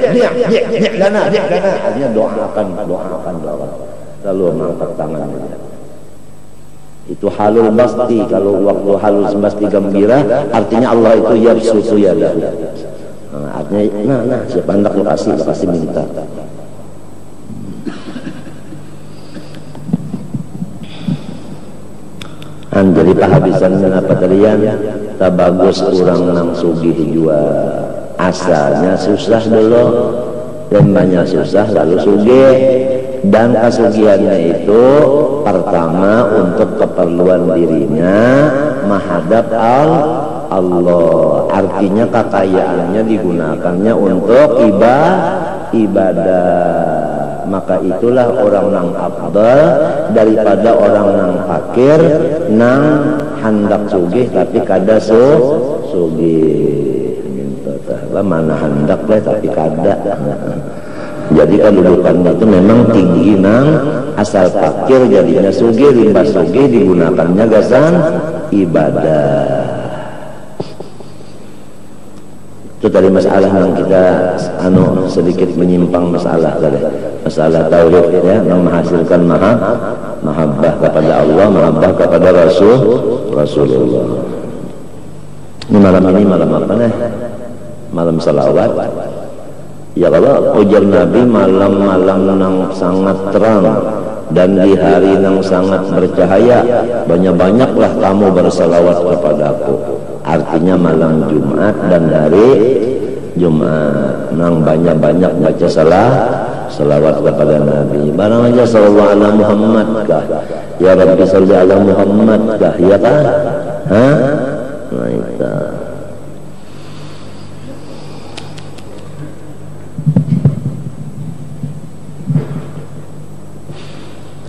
S2: lana. Artinya doakan. Lalu mengangkat tangannya. Itu halul basti. Kalau waktu halul basti gembira, artinya Allah itu yabsutu yadahu. Artinya, nah, siapa hendak kasih minta. Jadi pahabisan apa tadian tak bagus orang nang sugih jua asalnya susah dulu dan banyak susah lalu sugih dan kasugihannya itu pertama untuk keperluan dirinya menghadap Allah, artinya kekayaannya digunakannya untuk ibadah. Maka itulah orang nang afdal daripada orang nang fakir nang hendak sugih tapi kada sugih. Mana hendak lah tapi kada. Jadi kedudukannya itu memang tinggi nang asal fakir jadinya sugih, limbah sugih digunakannya gasan ibadah. Itu tadi masalah yang kita sedikit menyimpang masalah tauhid ya, yang menghasilkan mahabbah kepada Allah, mahabbah kepada Rasulullah. Ini malam apa nih? Malam salawat. Ya kalau ujar Nabi malam-malam yang sangat terang dan di hari yang sangat bercahaya, banyak-banyaklah kamu bersalawat kepadaku. Artinya malam Jumat dan hari Jumat. Nang banyak-banyak baca salawat kepada Nabi. Barang aja sallallahu ala Muhammad kah? Ya Rabbi salli ala Muhammad kah? Ya kah? Hah? Nah itu.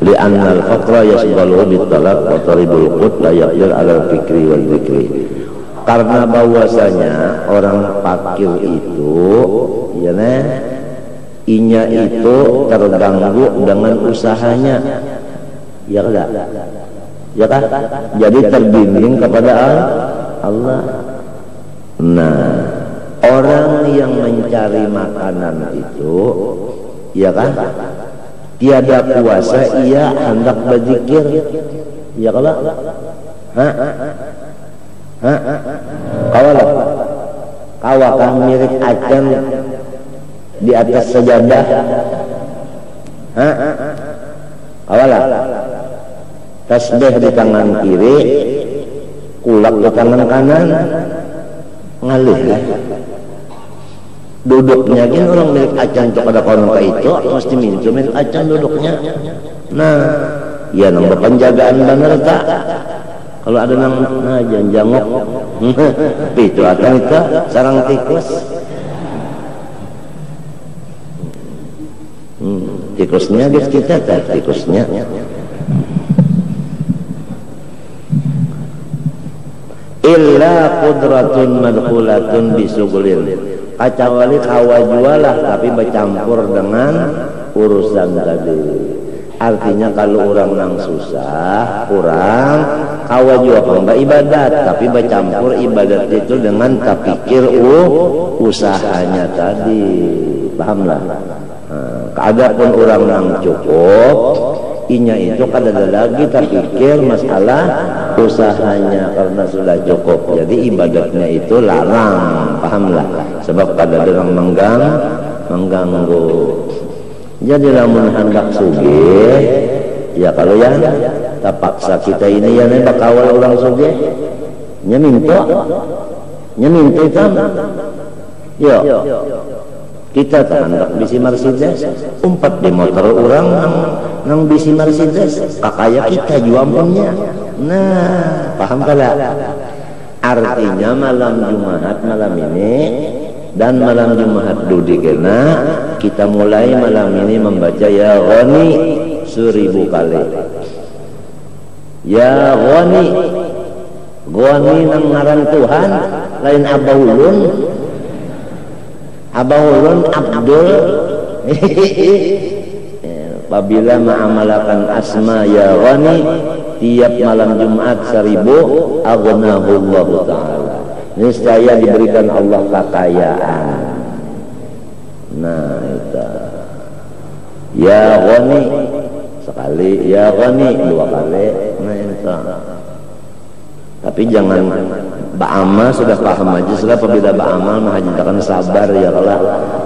S2: Li'anna al-faqra yashghaluhu bit-talaq wa taribul qut la yaqdir 'ala al-fikri wal dzikri. Karena bahwasanya orang fakir itu ya inya itu terganggu dengan usahanya. Ya enggak? Ya kan? Jadi terbimbing kepada Allah. Nah, orang yang mencari makanan itu ya kan? Tiada puasa ia hendak berzikir. Ya kalau kawakan mirip acan di atas sajadah. Kawalah tasbih di tangan kiri, kulak di tangan kanan, ngalih duduknya gini orang milik acan kepada konon itu mesti minta milik acan duduknya. Nah ya nang penjagaan bener tak kalau ada nang janjangok itu akan itu sarang tikus tikusnya guys kita tak tikusnya illa qudratun madkhulatun bisugulil kecuali kawa jualah tapi bercampur dengan urusan tadi. Artinya kalau orang nang susah kurang kawa jual mbak ibadat tapi bercampur ibadat itu dengan terpikir usahanya tadi. Pahamlah. Adapun orang nang cukup inya itu kada lagi terpikir masalah usahanya karena sudah cukup. Jadi ibadatnya itu larang, pahamlah. Sebab kada orang mengganggu. Jadi lamun hendak sugih, ya kalau yang terpaksa kita ini ya bakawal orang sugih, nyeminto itu, yo. Kita hendak bisi Mercedes, umpat di motor orang nang bisi Mercedes, kakaya kita jual punya. Nah, paham kala? Artinya malam Jumat malam ini dan malam Jumat dudi kena kita mulai malam ini membaca ya Ghani 1000 kali. Ya Ghani, Ghani nang ngaran Tuhan lain Abahulun. Abahulun Abdul apabila ma'amalakan asma ya Ghani tiap malam Jumat 1000 aghnahullahu ta'ala niscaya diberikan Allah kekayaan. Nah itu ya Ghani sekali, ya Ghani 2 kali. Nah itu tapi jangan ba'amal sudah paham aja sudah apabila ba'amal mengajarkan sabar ya Allah.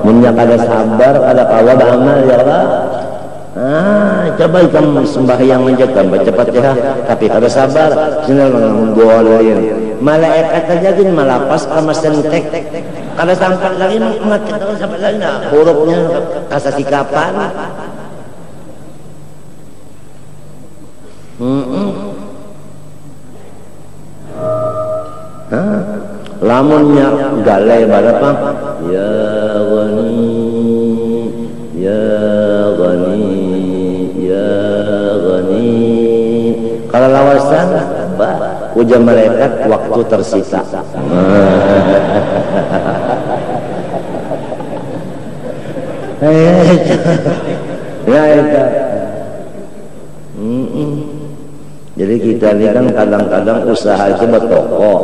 S2: Munyak ada sabar ada kawa ba'amal ya Allah. Coba kamu sembahyang menjaga cepat ya tapi kada sabar senang menggolin malaikat aja gini malapas sama sentek kada sampai lagi mat kada sampai lagi nah hurufnya kasa sikapan lamunnya galai berapa ya Ghani ya Ghani ya Ghani kalau lawasan ujar malaikat waktu tersisa. Ya itu jadi kita ini kan kadang-kadang usaha itu bertoko,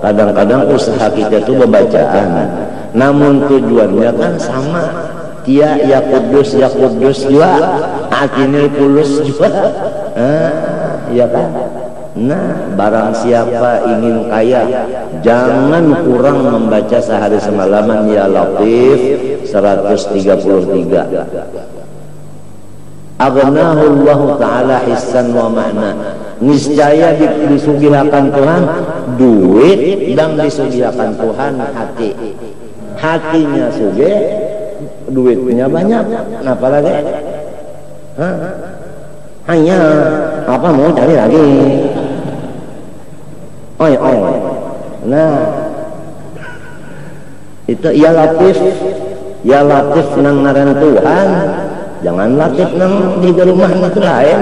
S2: kadang-kadang usaha kita itu berbacaan, namun tujuannya kan sama. Dia ya kudus juga, akhirnya pulus juga, ya kan? Nah, barang siapa ingin kaya, jangan kurang membaca sehari semalaman ya Latif 133. Aghnahullahu ta'ala hissan wa ma'na. Niscaya disugihakan Tuhan duit dan disugihakan Tuhan hati. hatinya sugih, duitnya banyak, kenapa lagi? Hah? Hanya apa mau cari lagi? Oi. Nah, itu ya latif nang ngaran Tuhan, jangan latif nang di rumah itu lain.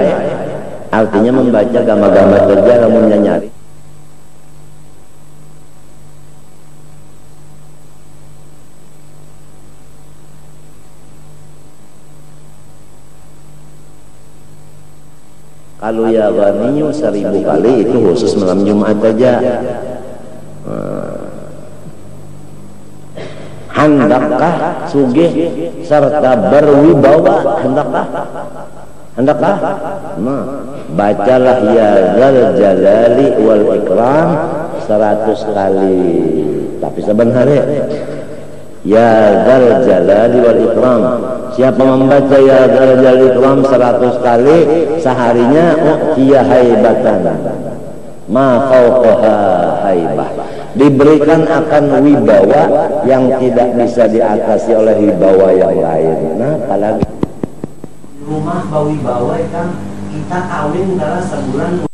S2: Artinya membaca gama-gama kerja lamun nyari. Kalau ya ghaniyu 1000 kali itu khusus malam Jumat aja. Hendakkah sugih serta berwibawa? Hendakkah? Nah, bacalah ya Dzal Jalali wal Ikram 100 kali. Tapi sebenarnya ya Dzal Jalali wal Ikram, siapa membaca ya Dzal Jalali wal Ikram 100 kali seharinya u'tiya haibatan ma fawqaha haibah, diberikan akan wibawa yang tidak bisa diatasi oleh wibawa yang lain. Nah, apalagi
S3: rumah bawi-bawa kan kita kawin dalam sebulan.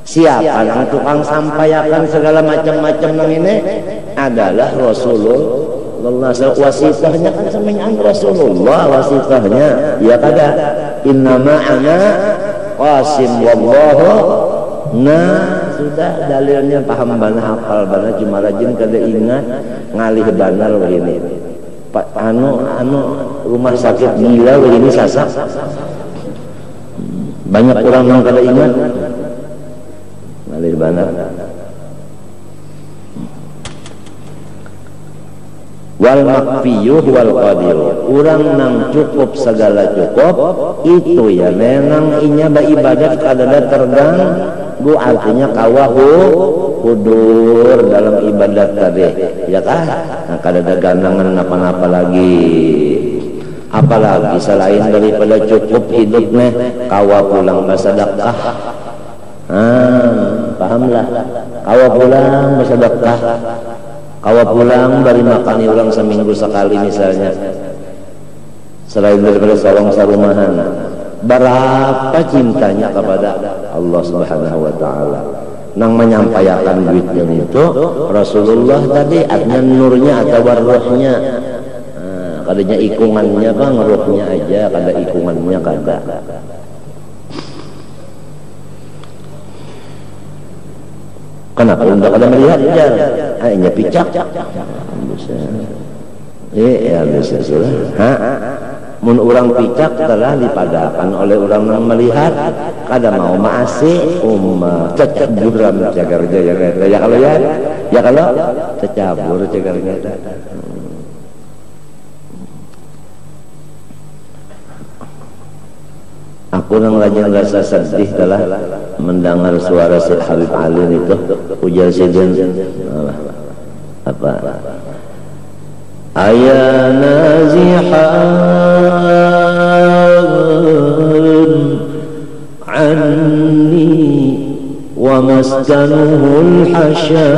S2: Siapa yang tukang sampaikan segala macam-macam nang ini adalah Rasulullah. Wasitahnya kan semenyan Rasulullah, wasitahnya ya kada innama ana qasim wallahu. Nah, sudah dalilnya paham bana, hafal bana, cuma rajin kada ingat ngalih banar begini. Pak anu rumah sakit gila begini sasak. Banyak orang yang kada ingat ngalih banar. Wal makfiyuh wal qadir, urang nang cukup segala cukup itu ya menang inya beribadat kadada tergang gu, artinya kawahu kudur dalam ibadat tadi ya kan. Nah, kadada ganangan apa-apa lagi, apalagi selain daripada cukup hidupnya kawa pulang bersedekah. Pahamlah, kawa pulang bersedekah, kawa pulang bari makani ulang seminggu sekali misalnya, selain daripada sarong sarumahan. Berapa cintanya kepada Allah Subhanahu wa Ta'ala nang menyampaikan duitnya itu Rasulullah tadi, artinya nurnya atau ruhnya. Kadanya ikungannya bang, ruhnya aja, kada ikungannya kada. Kenapa anda kada melihat ya? Hanya picak. Bisa sudah. Mun orang picak telah dipadakan oleh orang yang melihat, kada mau maasi cecabur ram cagarnya ya kalau ya kalau cecabur cagarnya. Aku yang lagi rasa sedih telah mendengar suara Syekh Habib Ali itu ujar sidin apa ayah nazihan anni wa maskanuhul hasya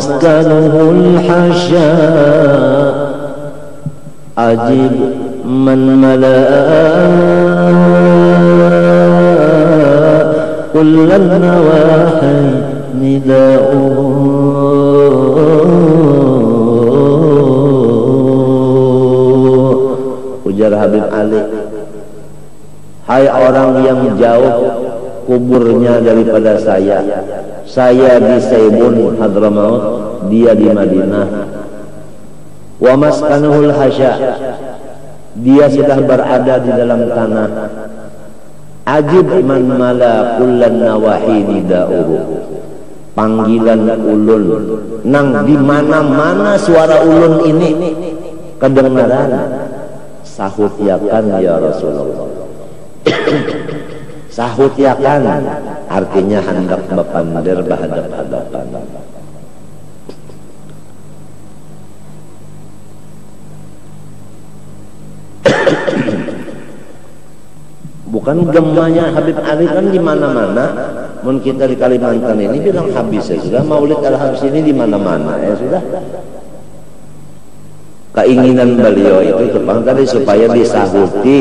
S2: مسكنه الحشاء أجب من ملأ كل النواحي نداؤه. Ujar Habib Ali, hai orang yang jauh kuburnya daripada saya di Saibun Hadramaut, dia di Madinah. Wa maskanuhul hasya, dia sudah berada di dalam tanah. Ajib man mala kullan nawahi nida'uhu, panggilan ulun nang di mana-mana suara ulun ini kedengaran sahut yakan ya Rasulullah. Sahut yakan artinya hendak bepander bahadap-hadapan. Bukan gemanya Habib Ali kan di mana-mana. Mun kita di Kalimantan ini bilang habis ya sudah, Maulid Al-Habs ini di mana-mana ya sudah. Keinginan beliau itu Jepang tadi supaya disahuti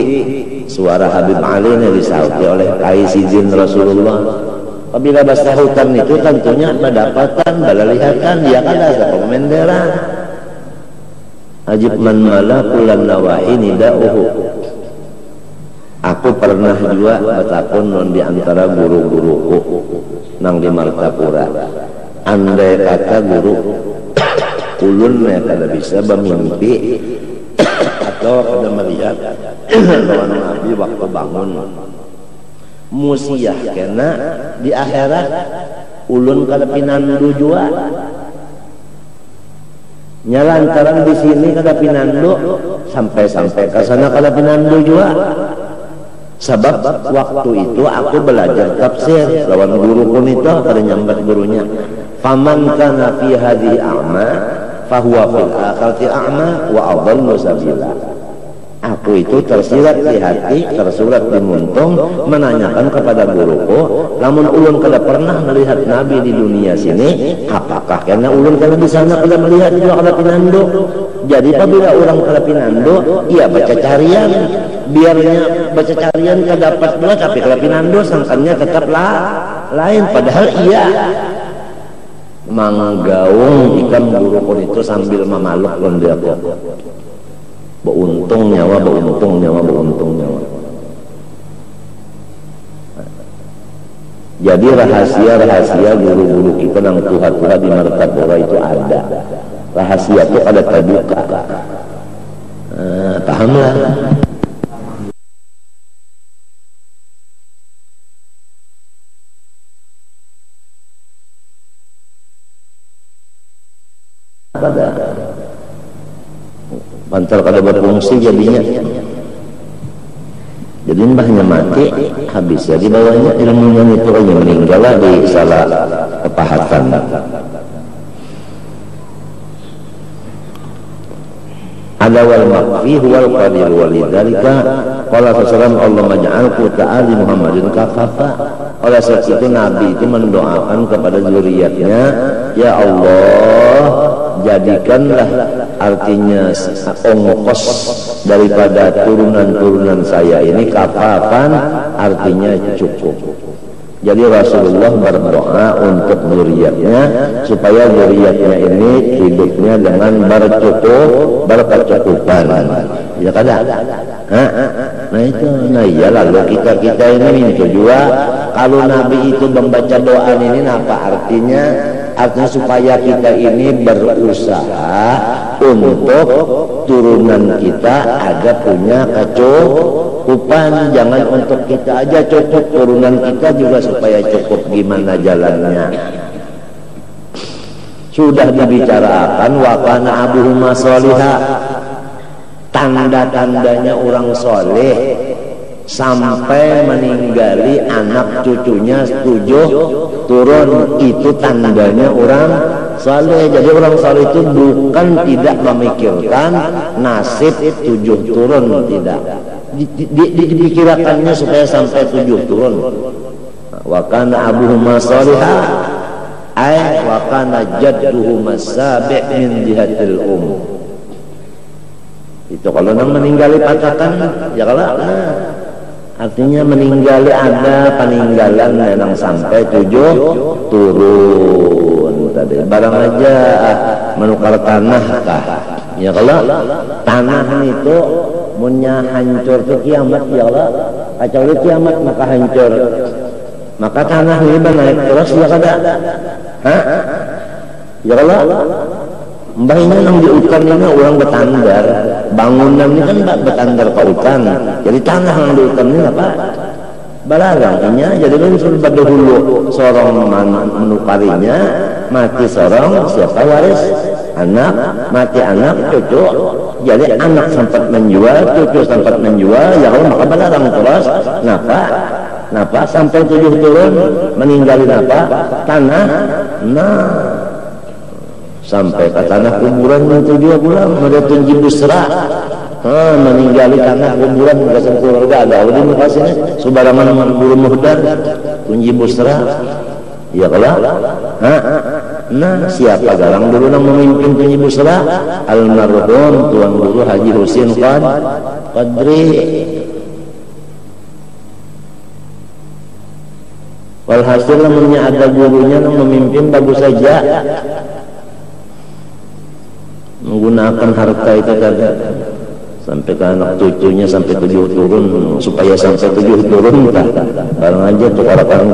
S2: suara Habib Ali ini disahuti oleh Kaisizin Rasulullah. Apabila basahutan itu tentunya pendapatan, balalihatan, dia kan ada pemenderan. Ajib man malakulan nawahi nida'uhu. Aku pernah juga bertakun non di antara guru-guruku nang di Martapura. Andai kata guru ulun kada bisa bermimpi atau kada melihat lawan Nabi waktu bangun musiah kena di akhirat ulun kada pinandu jua nyalantaran di sini kada pinandu sampai ke sana kada pinandu jua. Sebab waktu itu aku belajar tafsir lawan guru pun itu kada nyambat gurunya. Faman kana fi hadhihi a'ma fahuwa fil akhirati a'ma wa adallu sabila. Aku itu tersirat di hati, tersurat di muntung menanyakan kepada guruku, lamun ulun kada pernah melihat Nabi di dunia sini, apakah karena ulun kada di sana kada melihat juga kada pinando? Jadi apabila orang kada pinando, ia baca carian, biarnya baca carian kada dapat pula tapi kada pinando sangkannya tetaplah lain, padahal iya manggaung ikan guruku itu sambil memaluk pun dia kok. Beuntung nyawa. Jadi rahasia guru-guru kita yang Tuhan di Martapura itu ada. Rahasia itu ada terbuka. Pahamlah. Pada pantal kada berfungsi jadinya. Jadi mbahnya mati habis ya di bawahnya ilmunya itu hanya meninggal di salah kepahatan. Ada wal makfi wal qadir walidzalika qala sallallahu Allahumma ja'alku ta'ali Muhammadin kafafa. Oleh sebab itu Nabi itu mendoakan kepada zuriatnya, ya Allah jadikanlah artinya ongkos daripada turunan-turunan saya ini kafafan artinya cukup. Jadi Rasulullah berdoa untuk zuriatnya supaya zuriatnya ini hidupnya dengan berkecukupan. Ya kada? Nah itu, nah iya lalu kita ini minta juga kalau Nabi itu membaca doa ini apa artinya? Artinya supaya kita ini berusaha untuk turunan kita ada punya kecukupan, jangan untuk kita aja cukup, turunan kita juga supaya cukup. Gimana jalannya? Sudah dibicarakan wa kana abuhuma sholiha, tanda-tandanya orang soleh sampai meninggali anak cucunya 7 turun, itu tandanya orang saleh. Jadi orang saleh itu bukan tidak memikirkan nasib 7 turun, tidak dipikirkannya supaya sampai 7 turun. Wa kana abuhuma sholiha ay wa kana jadduhuma sabi' min jihatil itu kalau nang meninggali patakan ya kalau artinya meninggali ada peninggalan yang sampai 7 turun tadi. Barang aja menukar tanah kah? Ya kalau tanah itu punya hancur ke kiamat ya Allah, kecuali kiamat maka hancur. Maka tanah ini naik terus ya kada? Ya Allah. Mbah ini yang di hutan ini orang betandar, bangunan ini kan betandar ke hutan, jadi tanah yang di hutan ini apa? Balarangnya, jadi kan sudah dahulu seorang menukarinya, mati seorang siapa waris? Anak, mati anak, cucu, Jadi anak sempat menjual, cucu sempat menjual, ya Allah maka belarang terus. Napa sampai 7 turun meninggalin apa? Tanah. Nah, sampai ke tanah kuburan itu dia pulang ada tunji busra. Meninggali tanah kuburan bekas keluarga ada di muka sini subhanallahi buru muhdar tunji busra. Ya kalau nah siapa galang dulu yang memimpin tunji busra? Almarhum Tuan Guru Haji Husin Qadri. Walhasil namanya ada gurunya yang memimpin bagus saja menggunakan harta itu tadi sampai ke anak cucunya sampai 7 turun supaya sampai 7 turun barang aja tuh orang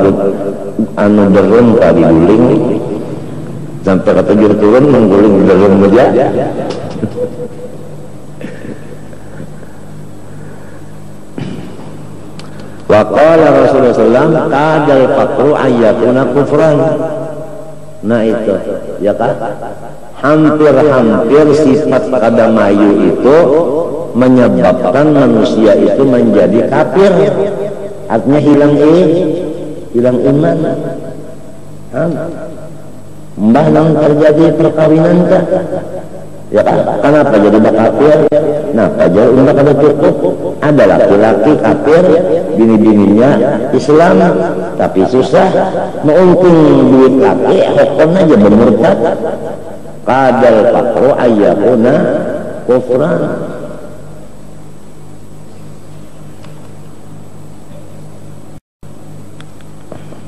S2: anu derun kali guling sampai ke 7 turun mengguling derun aja. Wa qala Rasulullah sallallahu kadal faqru ayyakuna kufran. Nah itu ya kan hampir sifat kadamayu itu menyebabkan manusia itu menjadi kafir, artinya hilang iman. Mbah nang terjadi perkawinan kah? Ya kan? Kenapa jadi kafir? Nah, pajar udah kada cukup. Ada laki-laki kafir, bini-bininya Islam, tapi susah menguntung duit laki, hukum aja bermurtad. Kadal fakru ayyakuna kufran.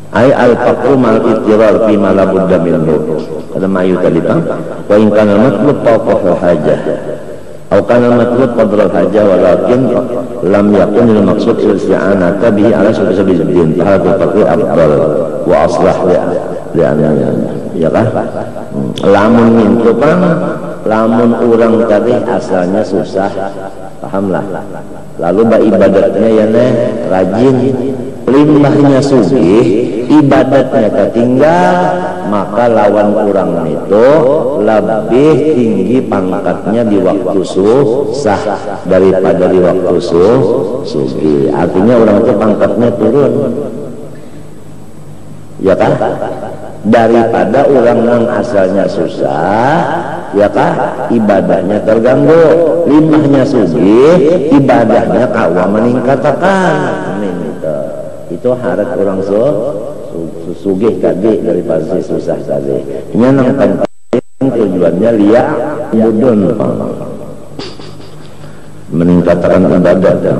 S2: Ay al-faqru mal ittirar fi ma la budda minhu. Kada mayu tadi bang. Wa in kana matlub fawqa hajah. Atau kana matlub qadra hajah walakin lam yakun al maqsud isti'anata bihi ala sabil din. Hadha faqru afdal wa aslah li'anna. Ya kan? Lamun mintu bang, lamun orang tadi asalnya susah, pahamlah. Lalu ibadatnya ya rajin, limbahnya sugih, ibadatnya ketinggal, maka lawan orang itu lebih tinggi pangkatnya di waktu susah daripada di waktu sugih. Artinya orang itu pangkatnya turun, ya kan? Daripada orang yang asalnya susah, ya kan? Ibadahnya terganggu, limbahnya sugih, ibadahnya kawa meningkatkan. Itu harap orang sugih tadi daripada si susah tadi. Ini yang penting tujuannya liya mudun meningkatkan ibadah.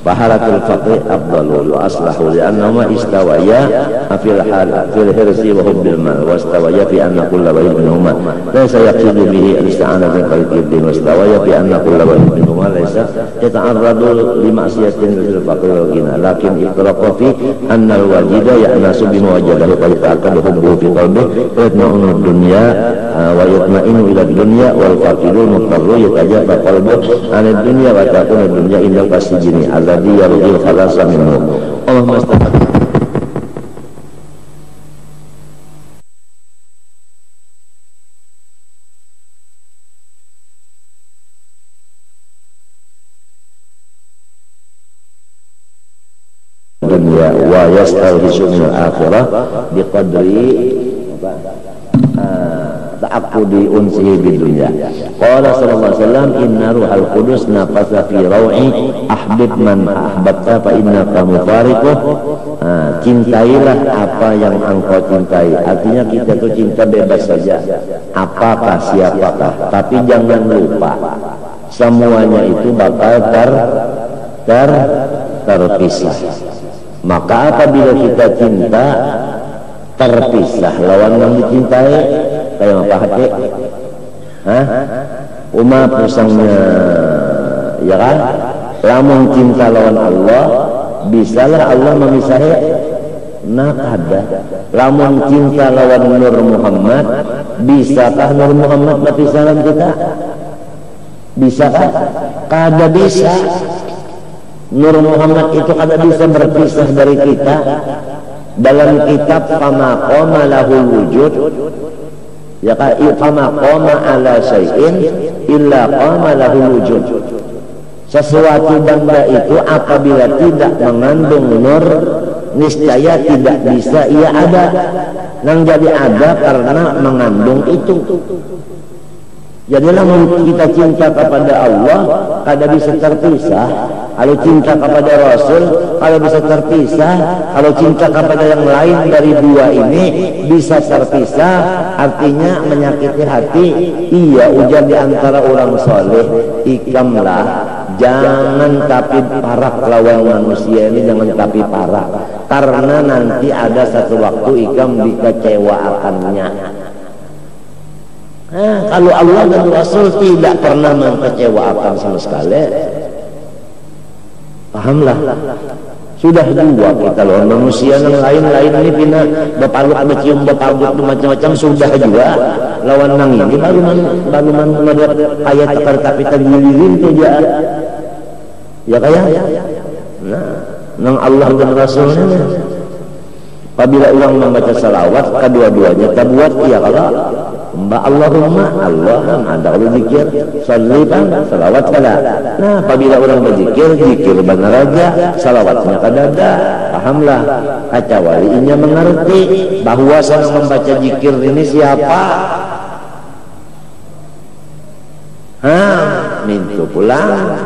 S2: Fahalatul faqih afdalu wa aslahu li'annahu istawaya fil hirsi wa hubbil mal wa istawaya fi anna kulla wahid minhuma laysa yaqsidu bihi al-isti'anah bi qalbin wa istawaya fi anna kulla wahid minhuma laysa yata'arradu li ma'siyatin fil faqih wal ghina lakin iqraqa fi anna al-wajida ya'nasu bi mawajadahu qad ta'akkadu hubbuhu fi qalbihi wa yatma'u ad-dunya wa yatma'inu ila ad-dunya wal faqiru mutarru yatajafa qalbuhu an ad-dunya wa takunu ad-dunya inda kasijini alladhi yarghil khalasa minhu. Allahumma astagfir. Dunia wa yastawhisu min al-akhirah biqadri ta'aqqudi unsihi bidunya. Qala sallallahu alaihi wasallam inna ruhal qudus nafasa fi raw'i ahbib man ahbabta fa innaka mufariquh. Cintailah apa yang engkau cintai. Artinya kita tuh cinta bebas saja, apakah siapakah, tapi jangan lupa semuanya itu bakal terpisah. Maka apabila kita cinta terpisah lawan yang dicintai, kayak apa hati? Pusangnya, ya kan? Lamun cinta lawan Allah, bisalah Allah memisahi. Nah ada. Lamun cinta lawan Nur Muhammad, bisakah Nur Muhammad berpisah dengan kita? Bisakah? Kada bisa. Nur Muhammad itu kada bisa berpisah dari kita. Dalam kitab Fama Qoma Lahul Wujud Ya kan, fama qama ala syai'in illa qama lahu wujud. Sesuatu benda itu apabila tidak mengandung nur, niscaya tidak bisa ia ada. Nang jadi ada karena mengandung itu. Jadilah kita cinta kepada Allah kada bisa terpisah. Kalau cinta kepada Rasul kalau bisa terpisah. Kalau cinta kepada yang lain dari dua ini bisa terpisah, artinya menyakiti hati. Iya, ujar di antara orang soleh, ikamlah, jangan tapi parak lawan manusia ini, jangan tapi parak, karena nanti ada satu waktu ikam dikecewakannya. Kalau Allah dan Rasul tidak pernah mengecewakan sama sekali, pahamlah. Sudah dua kita loh, manusia yang lain-lain ini pina bepaluk, becium, bepagut, macam-macam sudah juga. Lawan nang ini baru ada ayat tekar tapi tergilirin saja. Ya kayak, nah, nang Allah dan Rasulnya. Apabila orang membaca salawat, kedua-duanya terbuat ya kalau Mbak Allahumma Allahum ada berzikir salliban salawat kada. Nah, apabila orang berzikir, zikir benar aja, salawatnya kada ada. Pahamlah, kecuali inya mengerti bahwa sedang membaca zikir ini siapa. Mintu pulang.